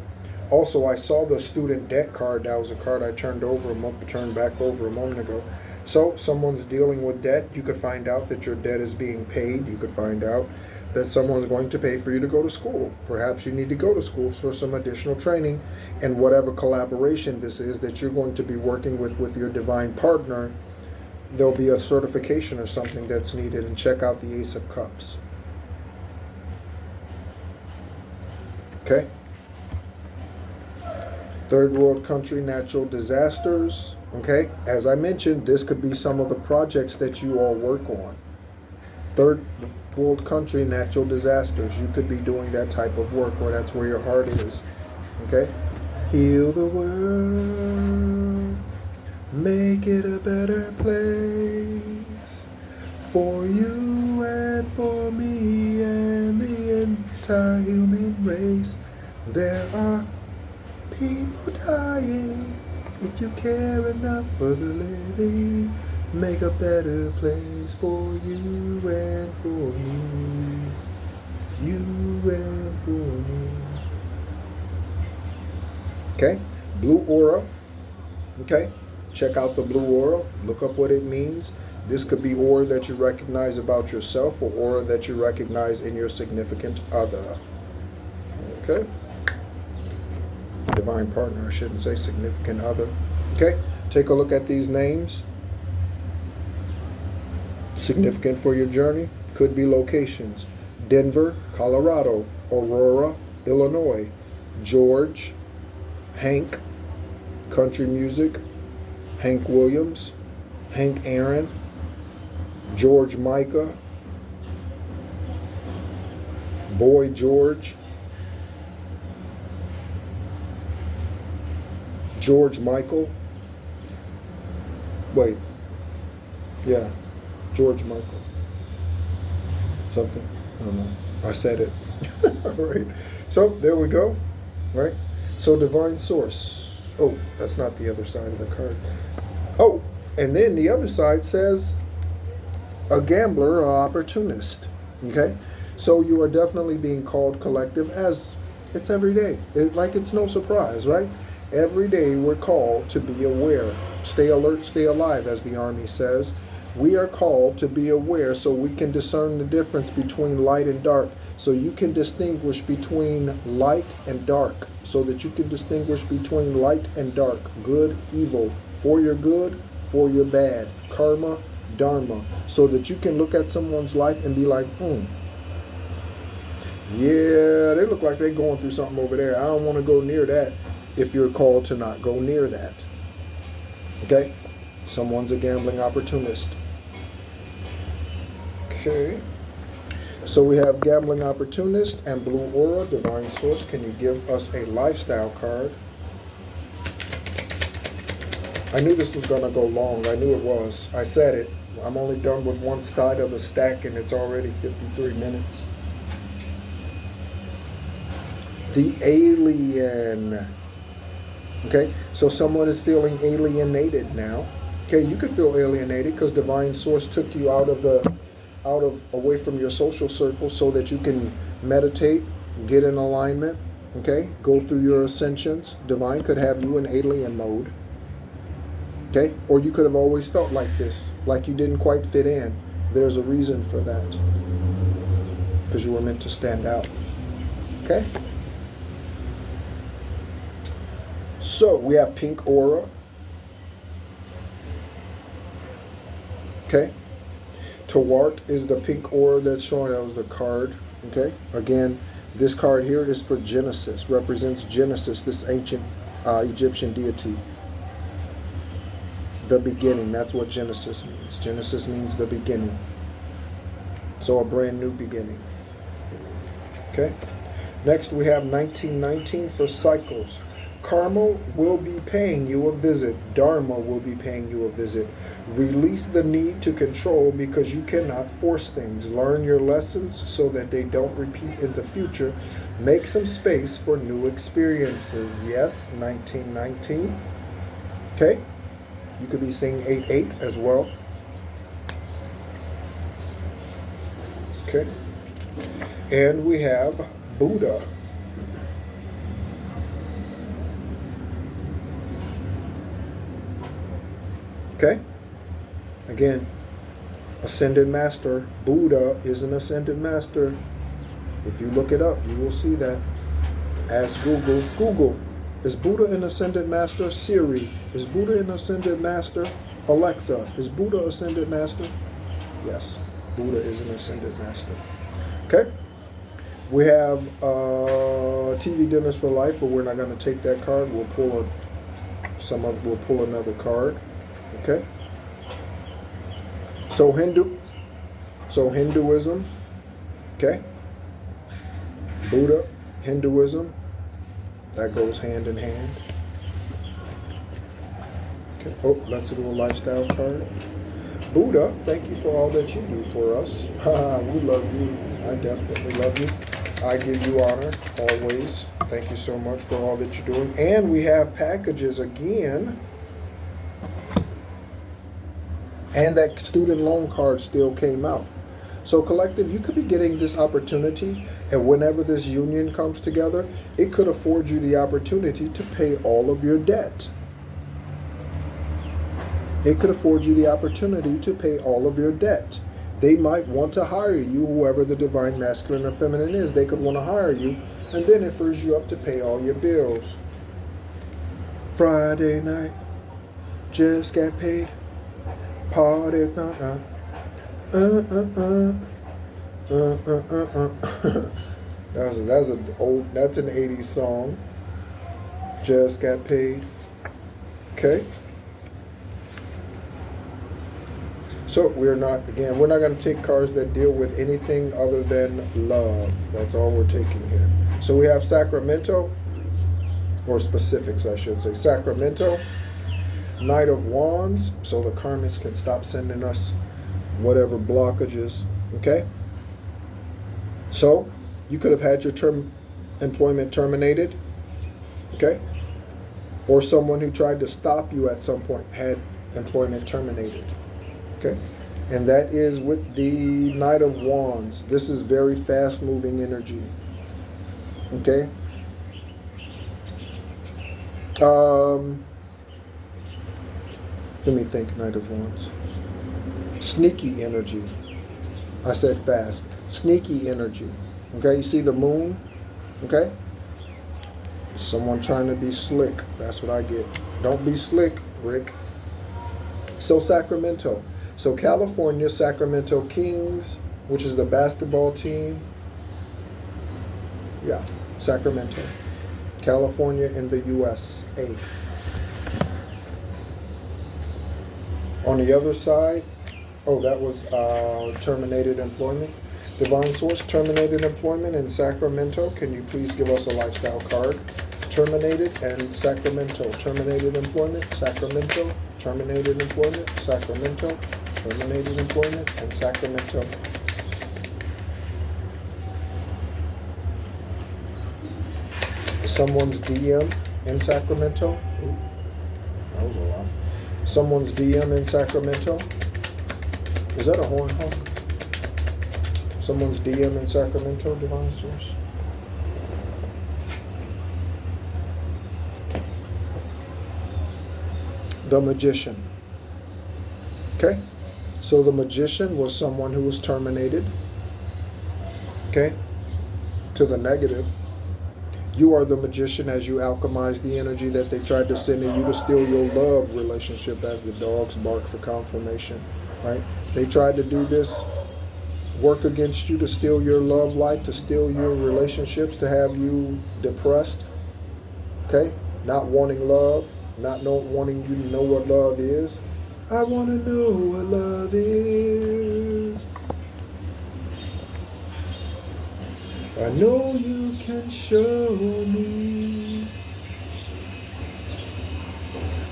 Also, I saw the student debt card. That was a card I turned back over a moment ago. So someone's dealing with debt. You could find out that your debt is being paid. You could find out that someone's going to pay for you to go to school. Perhaps you need to go to school for some additional training, and whatever collaboration this is that you're going to be working with your divine partner, there'll be a certification or something that's needed. And check out the Ace of Cups. Okay? Third world country, natural disasters. Okay? As I mentioned, this could be some of the projects that you all work on. Third world country, natural disasters. You could be doing that type of work, or that's where your heart is. Okay? Heal the world. Make it a better place. For you and for me and the entire human race. There are people dying. If you care enough for the living, make a better place for you and for me. You and for me. Okay? Blue aura. Okay? Check out the blue aura. Look up what it means. This could be aura that you recognize about yourself, or aura that you recognize in your significant other. Okay? Divine partner, I shouldn't say significant other. Okay? Take a look at these names. Significant for your journey. Could be locations. Denver, Colorado. Aurora, Illinois. George. Hank. Country music. Hank Williams. Hank Aaron. George Micah. Boy George. George Michael. Wait. Yeah. George Michael. Something. I don't know. I said it. All right. So there we go. Right. So divine source. Oh, that's not the other side of the card. Oh, and then the other side says a gambler or opportunist. Okay. So you are definitely being called collective, as it's every day. Like it's no surprise, right? Every day we're called to be aware. Stay alert, stay alive, as the Army says. We are called to be aware so we can discern the difference between light and dark. So you can distinguish between light and dark. So that you can distinguish between light and dark. Good, evil. For your good, for your bad. Karma, dharma. So that you can look at someone's life and be like, yeah, they look like they're going through something over there. I don't want to go near that. If you're called to not go near that. Okay? Someone's a gambling opportunist. Okay. So we have gambling opportunist and blue aura, divine source. Can you give us a lifestyle card? I knew this was going to go long. I knew it was. I said it. I'm only done with one side of the stack and it's already 53 minutes. The alien. Okay, so someone is feeling alienated now. Okay, you could feel alienated because divine source took you away from your social circle so that you can meditate, get in alignment. Okay, go through your ascensions. Divine could have you in alien mode. Okay, or you could have always felt like this, like you didn't quite fit in. There's a reason for that, because you were meant to stand out. Okay. So we have pink aura. Okay. Tawart is the pink aura that's showing. That was the card. Okay. Again, this card here is for Genesis. Represents Genesis, this ancient Egyptian deity. The beginning. That's what Genesis means. Genesis means the beginning. So a brand new beginning. Okay. Next we have 1919 for cycles. Karma will be paying you a visit. Dharma will be paying you a visit. Release the need to control because you cannot force things. Learn your lessons so that they don't repeat in the future. Make some space for new experiences. Yes, 1919. Okay. You could be seeing 88 as well. Okay. And we have Buddha. Okay? Again, ascended master. Buddha is an ascended master. If you look it up, you will see that. Ask Google. Google, is Buddha an ascended master? Siri, is Buddha an ascended master? Alexa, is Buddha ascended master? Yes, Buddha is an ascended master. Okay? We have TV dinners for life, but we're not going to take that card. We'll pull another card. Okay? So Hinduism, okay? Buddha, Hinduism, that goes hand in hand. Okay. Oh, let's do a lifestyle card. Buddha, thank you for all that you do for us. We love you. I definitely love you. I give you honor always. Thank you so much for all that you're doing. And we have packages again. And that student loan card still came out. So collective, you could be getting this opportunity, and whenever this union comes together, it could afford you the opportunity to pay all of your debt. It could afford you the opportunity to pay all of your debt. They might want to hire you, whoever the divine masculine or feminine is. They could want to hire you, and then it frees you up to pay all your bills. Friday night, just got paid. Party, that's an 80s song. Just got paid. Okay. So we're not going to take cards that deal with anything other than love. That's all we're taking here. So we have Sacramento, or specifics, I should say. Sacramento, Knight of Wands, so the karmics can stop sending us whatever blockages. Okay? So you could have had your employment terminated. Okay? Or someone who tried to stop you at some point had employment terminated. Okay? And that is with the Knight of Wands. This is very fast moving energy. Okay? Let me think, Knight of Wands. Sneaky energy. I said fast. Sneaky energy. Okay, you see the moon? Okay? Someone trying to be slick. That's what I get. Don't be slick, Rick. So Sacramento. So California, Sacramento Kings, which is the basketball team. Yeah, Sacramento. California in the USA. On the other side, oh, that was terminated employment. Divine Source, terminated employment in Sacramento. Can you please give us a lifestyle card? Terminated and Sacramento. Terminated employment, Sacramento. Terminated employment, Sacramento. Terminated employment, and Sacramento. Someone's DM in Sacramento. Ooh, that was a lot. Someone's DM in Sacramento. Is that a horn hawk? Someone's DM in Sacramento, Divine Source. The Magician. Okay? So the Magician was someone who was terminated. Okay? To the negative. You are the magician as you alchemize the energy that they tried to send in you to steal your love relationship, as the dogs bark for confirmation, right? They tried to do this, work against you to steal your love life, to steal your relationships, to have you depressed, okay? Not wanting love, not wanting you to know what love is. I want to know what love is. I know you can show me.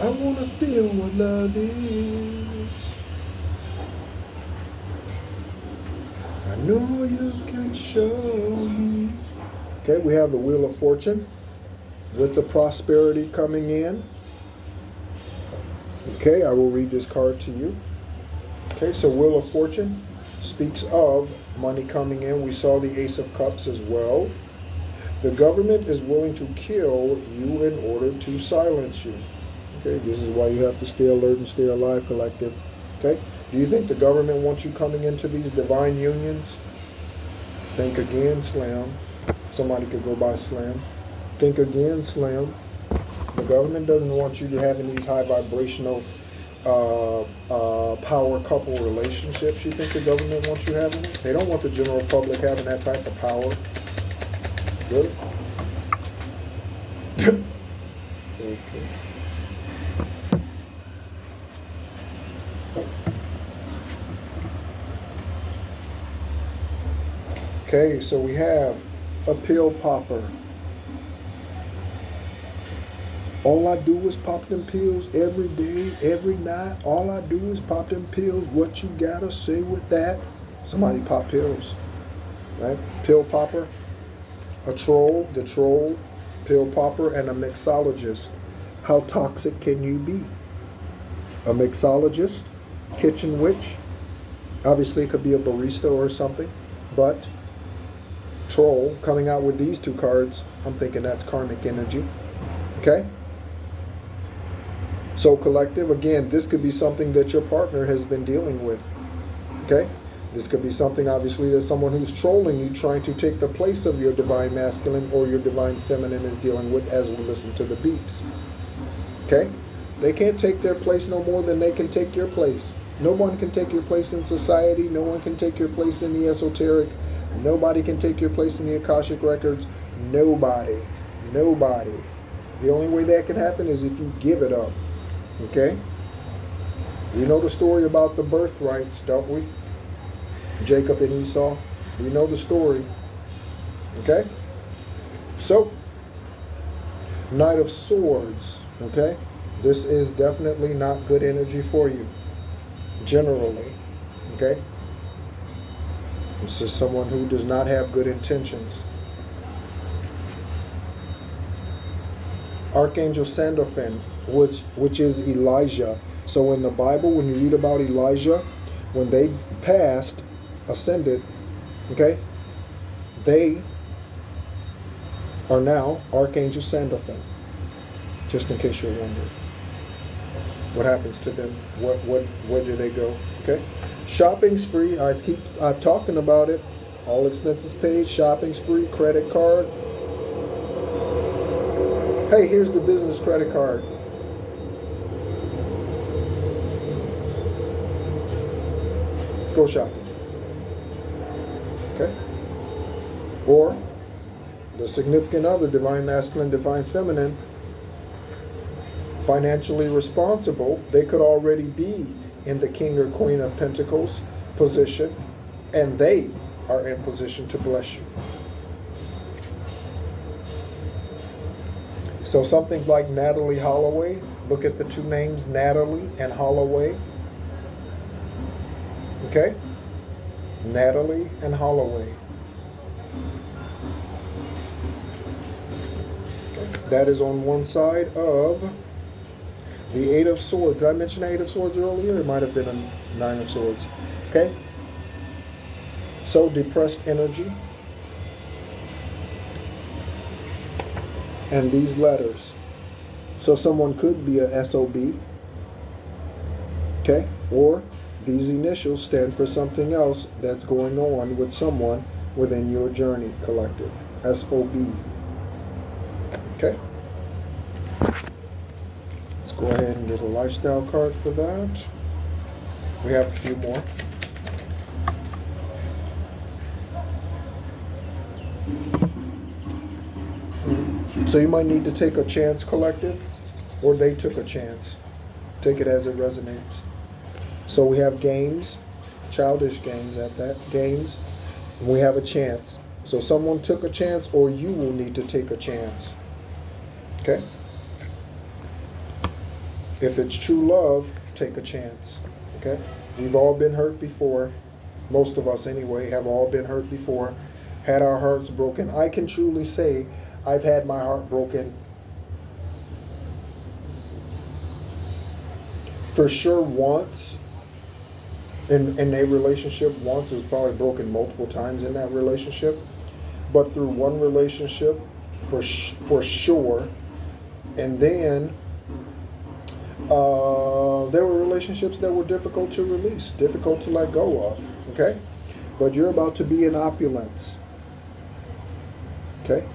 I want to feel what love is. I know you can show me. Okay, we have the Wheel of Fortune with the prosperity coming in. Okay, I will read this card to you. Okay, so Wheel of Fortune speaks of money coming in. We saw the Ace of Cups as well. The government is willing to kill you in order to silence you. Okay, this is why you have to stay alert and stay alive, collective. Okay, do you think the government wants you coming into these divine unions? Think again, Slam. Somebody could go by Slam. Think again, Slam. The government doesn't want you to having these high vibrational power couple relationships. You think the government wants you having it? They don't want the general public having that type of power. Really? Okay. Okay, so we have a pill popper. All I do is pop them pills every day, every night. All I do is pop them pills. What you gotta say with that? Somebody pop pills, right? Pill popper, a troll, the troll, pill popper, and a mixologist. How toxic can you be? A mixologist, kitchen witch. Obviously, it could be a barista or something, but troll coming out with these two cards, I'm thinking that's karmic energy. Okay? So collective, again, this could be something that your partner has been dealing with. Okay? This could be something, obviously, that someone who's trolling you, trying to take the place of your divine masculine or your divine feminine is dealing with as we listen to the beeps. Okay? They can't take their place no more than they can take your place. No one can take your place in society. No one can take your place in the esoteric. Nobody can take your place in the Akashic records. Nobody. Nobody. The only way that can happen is if you give it up. Okay? We know the story about the birthrights, don't we? Jacob and Esau. We know the story. Okay? So, Knight of Swords. Okay? This is definitely not good energy for you. Generally. Okay? This is someone who does not have good intentions. Archangel Sandalphon, which is Elijah. So in the Bible, when you read about Elijah, when they passed, ascended, okay, they are now Archangel Sandalphon. Just in case you're wondering. What happens to them? Where do they go? Okay? Shopping spree, I'm talking about it. All expenses paid, shopping spree, credit card. Hey, here's the business credit card. Go shopping. Okay? Or the significant other, divine masculine, divine feminine, financially responsible, they could already be in the King or Queen of Pentacles position, and they are in position to bless you. So something like Natalie Holloway, look at the two names, Natalie and Holloway. Okay? Natalie and Holloway. Okay. That is on one side of the Eight of Swords. Did I mention the Eight of Swords earlier? It might have been a Nine of Swords. Okay? So, depressed energy. And these letters. So, someone could be a SOB. Okay? Or these initials stand for something else that's going on with someone within your journey, collective. SOB. Okay? Let's go ahead and get a lifestyle card for that. We have a few more. So you might need to take a chance, collective, or they took a chance. Take it as it resonates. So we have games, childish games at that, games, and we have a chance. So someone took a chance, or you will need to take a chance. Okay? If it's true love, take a chance. Okay? We've all been hurt before. Most of us anyway have all been hurt before. Had our hearts broken. I can truly say I've had my heart broken for sure once in a relationship. Once. It was probably broken multiple times in that relationship. But through one relationship for sure. And then There were relationships that were difficult to release, difficult to let go of. Okay? But you're about to be in opulence. Okay?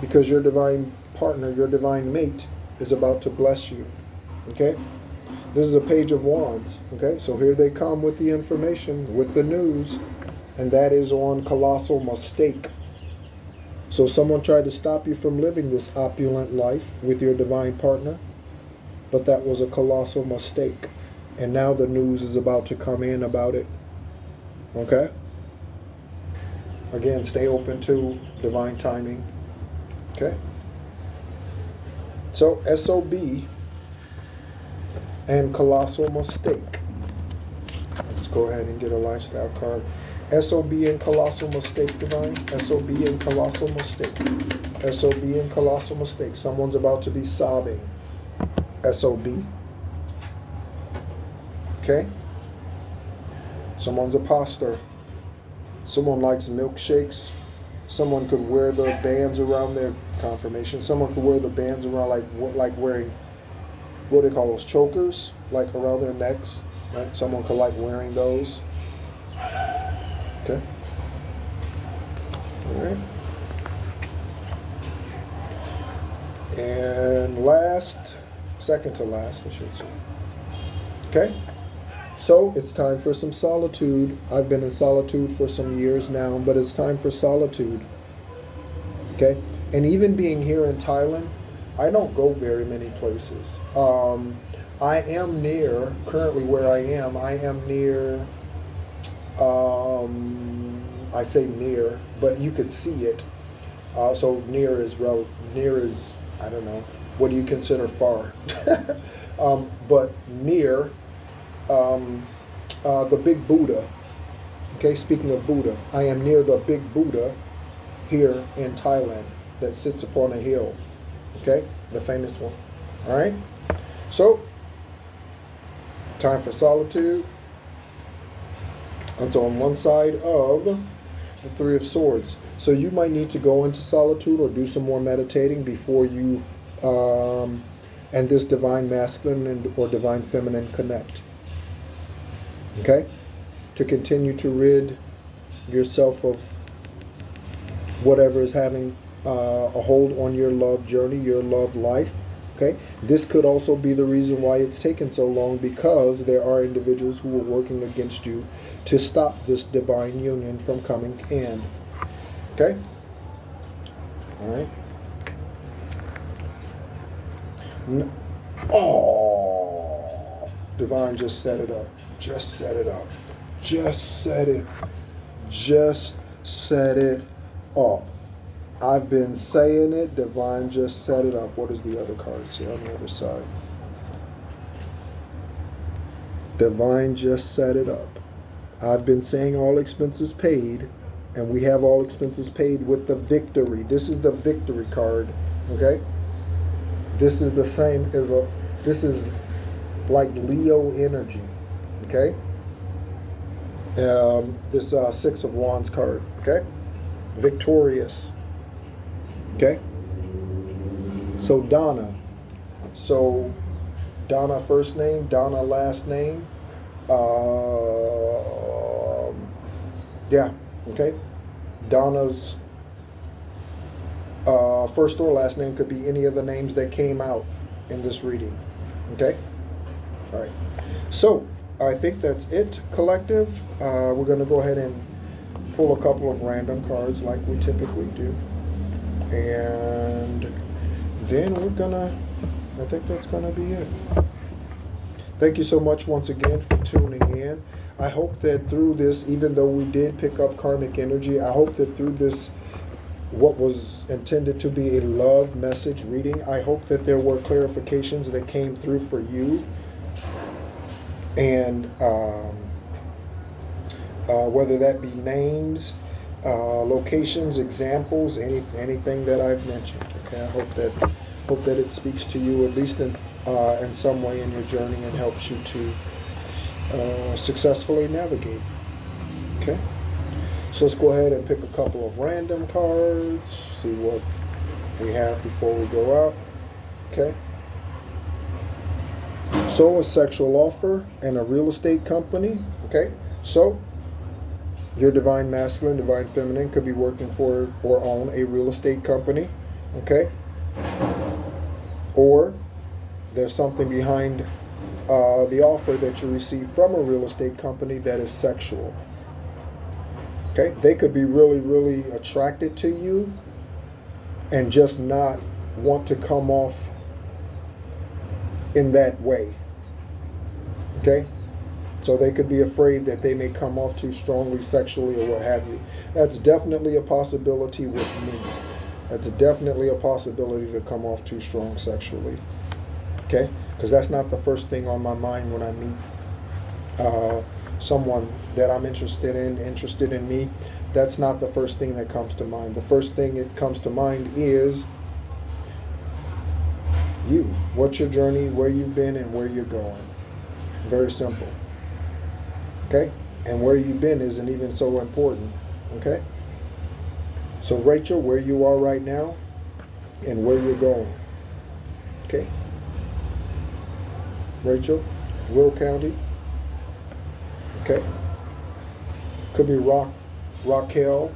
Because your divine partner, your divine mate, is about to bless you. Okay? This is a page of wands. Okay? So here they come with the information, with the news, and that is on colossal mistake. So someone tried to stop you from living this opulent life with your divine partner, but that was a colossal mistake. And now the news is about to come in about it. Okay? Again, stay open to divine timing. Okay? So, SOB and colossal mistake. Let's go ahead and get a lifestyle card. SOB and colossal mistake, divine. SOB and colossal mistake. SOB and colossal mistake. Someone's about to be sobbing. SOB. Okay? Someone's a poster. Someone likes milkshakes. Someone could wear the bands around their confirmation. Someone could wear the bands around like wearing, what do they call those, chokers? Like around their necks. Right? Someone could like wearing those. Okay. All right. And last, second to last, I should say. Okay. So it's time for some solitude. I've been in solitude for some years now, but it's time for solitude. Okay? And even being here in Thailand, I don't go very many places. I am near, currently where I am near, I say near, but you could see it. So near is, I don't know, what do you consider far? But near, the big Buddha. Okay, speaking of Buddha, I am near the big Buddha here in Thailand that sits upon a hill. Okay, the famous one. All right, so time for solitude. That's on one side of the Three of Swords. So you might need to go into solitude or do some more meditating before you and this divine masculine or divine feminine connect. Okay? To continue to rid yourself of whatever is having a hold on your love journey, your love life. Okay? This could also be the reason why it's taken so long, because there are individuals who are working against you to stop this divine union from coming in. Okay? All right? Oh, divine just set it up. Just set it up. Just set it. Just set it up. I've been saying it. Divine just set it up. What does the other card say on the other side? Divine just set it up. I've been saying all expenses paid, and we have all expenses paid with the victory. This is the victory card. Okay? This is the same as this is like Leo energy. Okay? This Six of Wands card. Okay? Victorious. Okay? So Donna. So Donna first name, Donna last name. Yeah. Okay? Donna's first or last name could be any of the names that came out in this reading. Okay? All right. So I think that's it, collective. We're going to go ahead and pull a couple of random cards like we typically do. And then we're going to, I think that's going to be it. Thank you so much once again for tuning in. I hope that through this, even though we did pick up karmic energy, I hope that through this, what was intended to be a love message reading, I hope that there were clarifications that came through for you. And whether that be names, locations, examples, anything that I've mentioned. Okay, I hope that it speaks to you at least in some way in your journey and helps you to successfully navigate. Okay, so let's go ahead and pick a couple of random cards, see what we have before we go out. Okay. So a sexual offer and a real estate company. Okay, so your divine masculine, divine feminine could be working for or own a real estate company. Okay, or there's something behind the offer that you receive from a real estate company that is sexual. Okay, they could be really, really attracted to you and just not want to come off in that way. Okay, so they could be afraid that they may come off too strongly sexually or what have you. That's definitely a possibility with me. That's definitely a possibility to come off too strong sexually. Okay, because that's not the first thing on my mind when I meet someone that I'm interested in me. That's not the first thing that comes to mind. The first thing that comes to mind is you. What's your journey, where you've been, and where you're going. Very simple. Okay? And where you've been isn't even so important. Okay? So Rachel, where you are right now and where you're going. Okay? Rachel, Will County. Okay? Could be Raquel.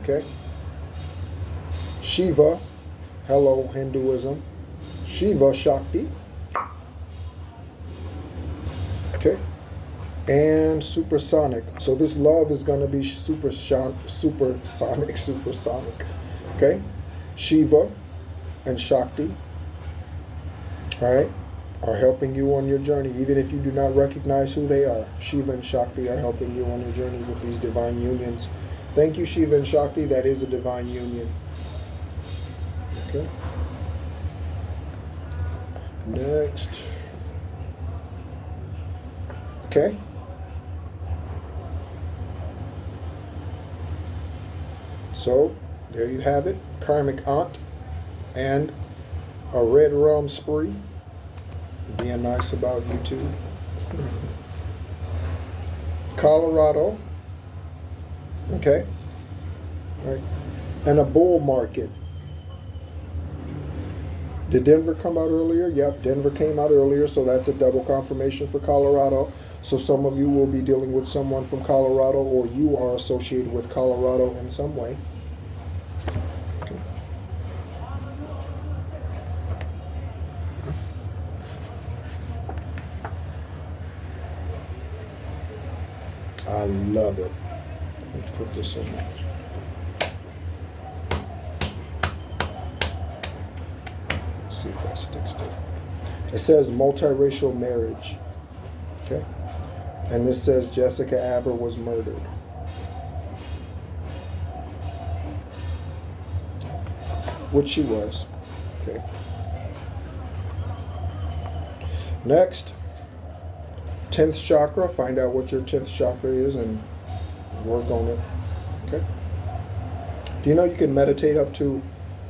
Okay? Shiva, hello Hinduism. Shiva Shakti. Okay? And supersonic. So this love is going to be supersonic. Okay? Shiva and Shakti. All right? Are helping you on your journey, even if you do not recognize who they are. Shiva and Shakti are helping you on your journey with these divine unions. Thank you, Shiva and Shakti. That is a divine union. Okay. Next. Okay. So, there you have it. Karmic aunt and a red rum spree. Being nice about YouTube. Colorado. Okay. Right. And a bull market. Did Denver come out earlier? Yep, Denver came out earlier, so that's a double confirmation for Colorado. So some of you will be dealing with someone from Colorado, or you are associated with Colorado in some way. Okay. I love it. Let's put this in. Let's see if that sticks there. It says multiracial marriage. Okay. And this says Jessica Aber was murdered. Which she was. Okay. Next. 10th chakra, find out what your 10th chakra is and work on it. Okay? Do you know you can meditate up to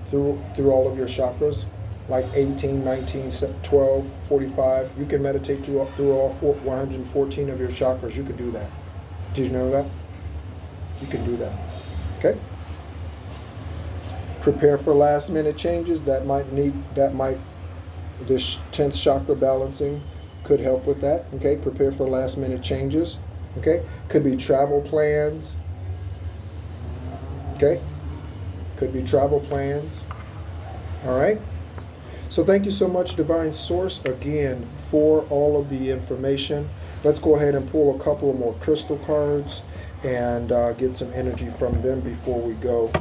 through all of your chakras? Like 18, 19, 12, 45. You can meditate through all 114 of your chakras. You could do that. Did you know that? You can do that. Okay? Prepare for last minute changes. This 10th chakra balancing could help with that. Okay, prepare for last minute changes. Okay, could be travel plans. Okay, could be travel plans. All right. So thank you so much, Divine Source, again, for all of the information. Let's go ahead and pull a couple more crystal cards and get some energy from them before we go.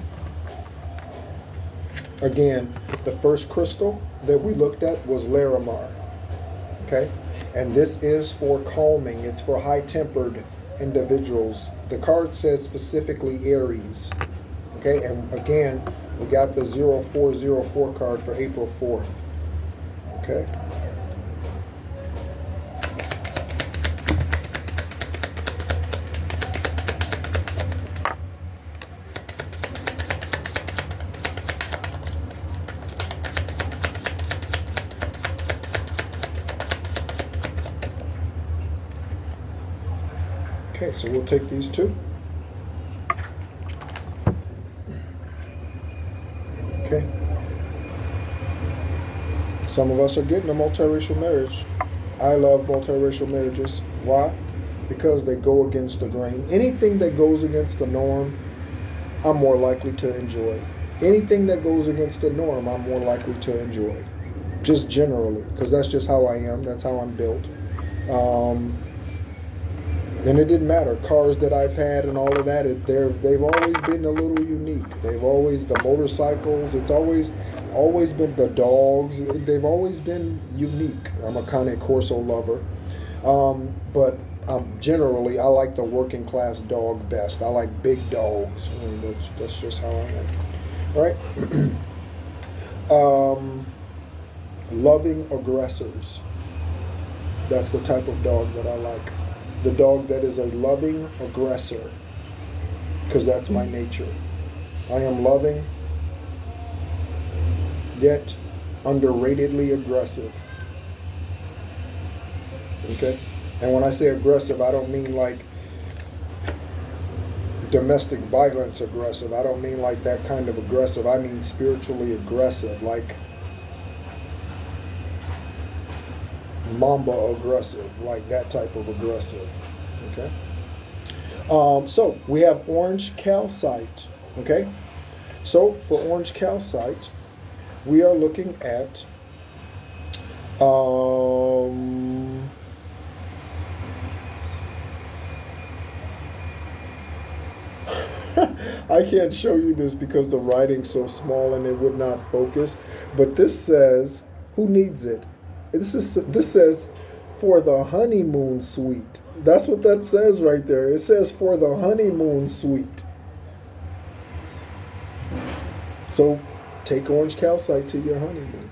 Again, the first crystal that we looked at was Larimar. Okay? And this is for calming. It's for high-tempered individuals. The card says specifically Aries. Okay? And again, we got the 0404 card for April 4th. Okay? Okay, so we'll take these two. Okay. Some of us are getting a multiracial marriage. I love multiracial marriages. Why? Because they go against the grain. Anything that goes against the norm, I'm more likely to enjoy. Anything that goes against the norm, I'm more likely to enjoy. Just generally, because that's just how I am. That's how I'm built. And it didn't matter. Cars that I've had and all of that, they've always been a little unique. They've always, the motorcycles, it's always been the dogs. They've always been unique. I'm a Cane Corso lover. But generally, I like the working class dog best. I like big dogs. I mean, that's just how I am. Right? Loving aggressors. That's the type of dog that I like. The dog that is a loving aggressor, because that's my nature. I am loving, yet underratedly aggressive. Okay? And when I say aggressive, I don't mean like domestic violence aggressive. I don't mean like that kind of aggressive. I mean spiritually aggressive, like Mamba aggressive, like that type of aggressive. Okay. So we have orange calcite. Okay. So for orange calcite, we are looking at I can't show you this because the writing's so small and it would not focus. But this says, who needs it? This says, for the honeymoon suite. That's what that says right there. It says, for the honeymoon suite. So take orange calcite to your honeymoon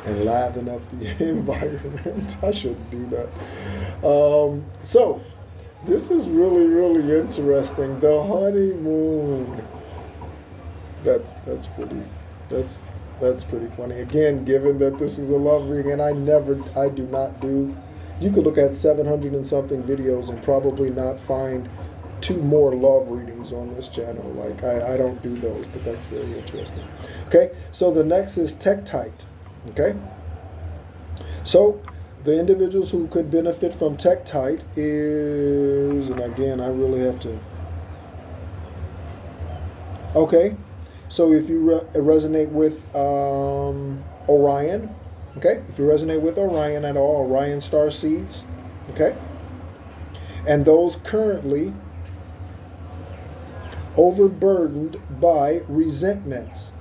and liven up the environment. I shouldn't do that. So this is really, really interesting. The honeymoon. That's pretty funny. Again, given that this is a love reading, and I do not do, you could look at 700 and something videos and probably not find 2 more love readings on this channel. Like, I don't do those, but that's very interesting. Okay, so the next is Tektite. Okay, so the individuals who could benefit from Tektite is, and again, I really have to, okay, so if you resonate with Orion, okay, if you resonate with Orion at all, Orion star seeds, okay, and those currently overburdened by resentments,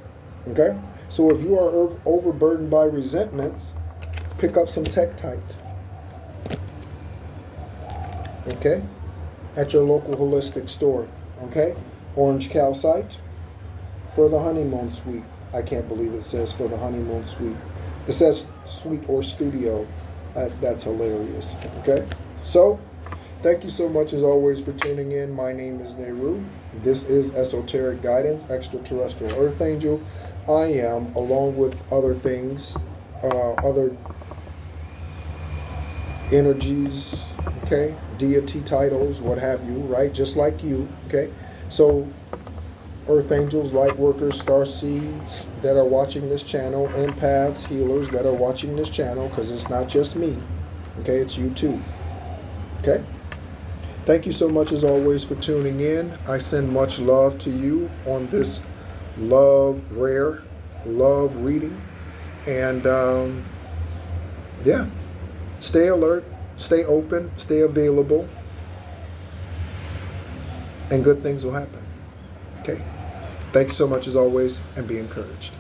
okay, so if you are overburdened by resentments, pick up some Tektite, okay, at your local holistic store, okay, orange calcite. For the honeymoon suite. I can't believe it says for the honeymoon suite. It says suite or studio. That's hilarious. Okay? So, thank you so much as always for tuning in. My name is Nehru. This is Esoteric Guidance, Extraterrestrial Earth Angel. I am, along with other things, other energies, okay? Deity titles, what have you, right? Just like you, okay? So, Earth angels, light workers, star seeds that are watching this channel, empaths, healers that are watching this channel, because it's not just me, okay, it's you too, okay? Thank you so much as always for tuning in. I send much love to you on this rare love reading, and yeah, stay alert, stay open, stay available, and good things will happen, okay? Thank you so much as always, and be encouraged.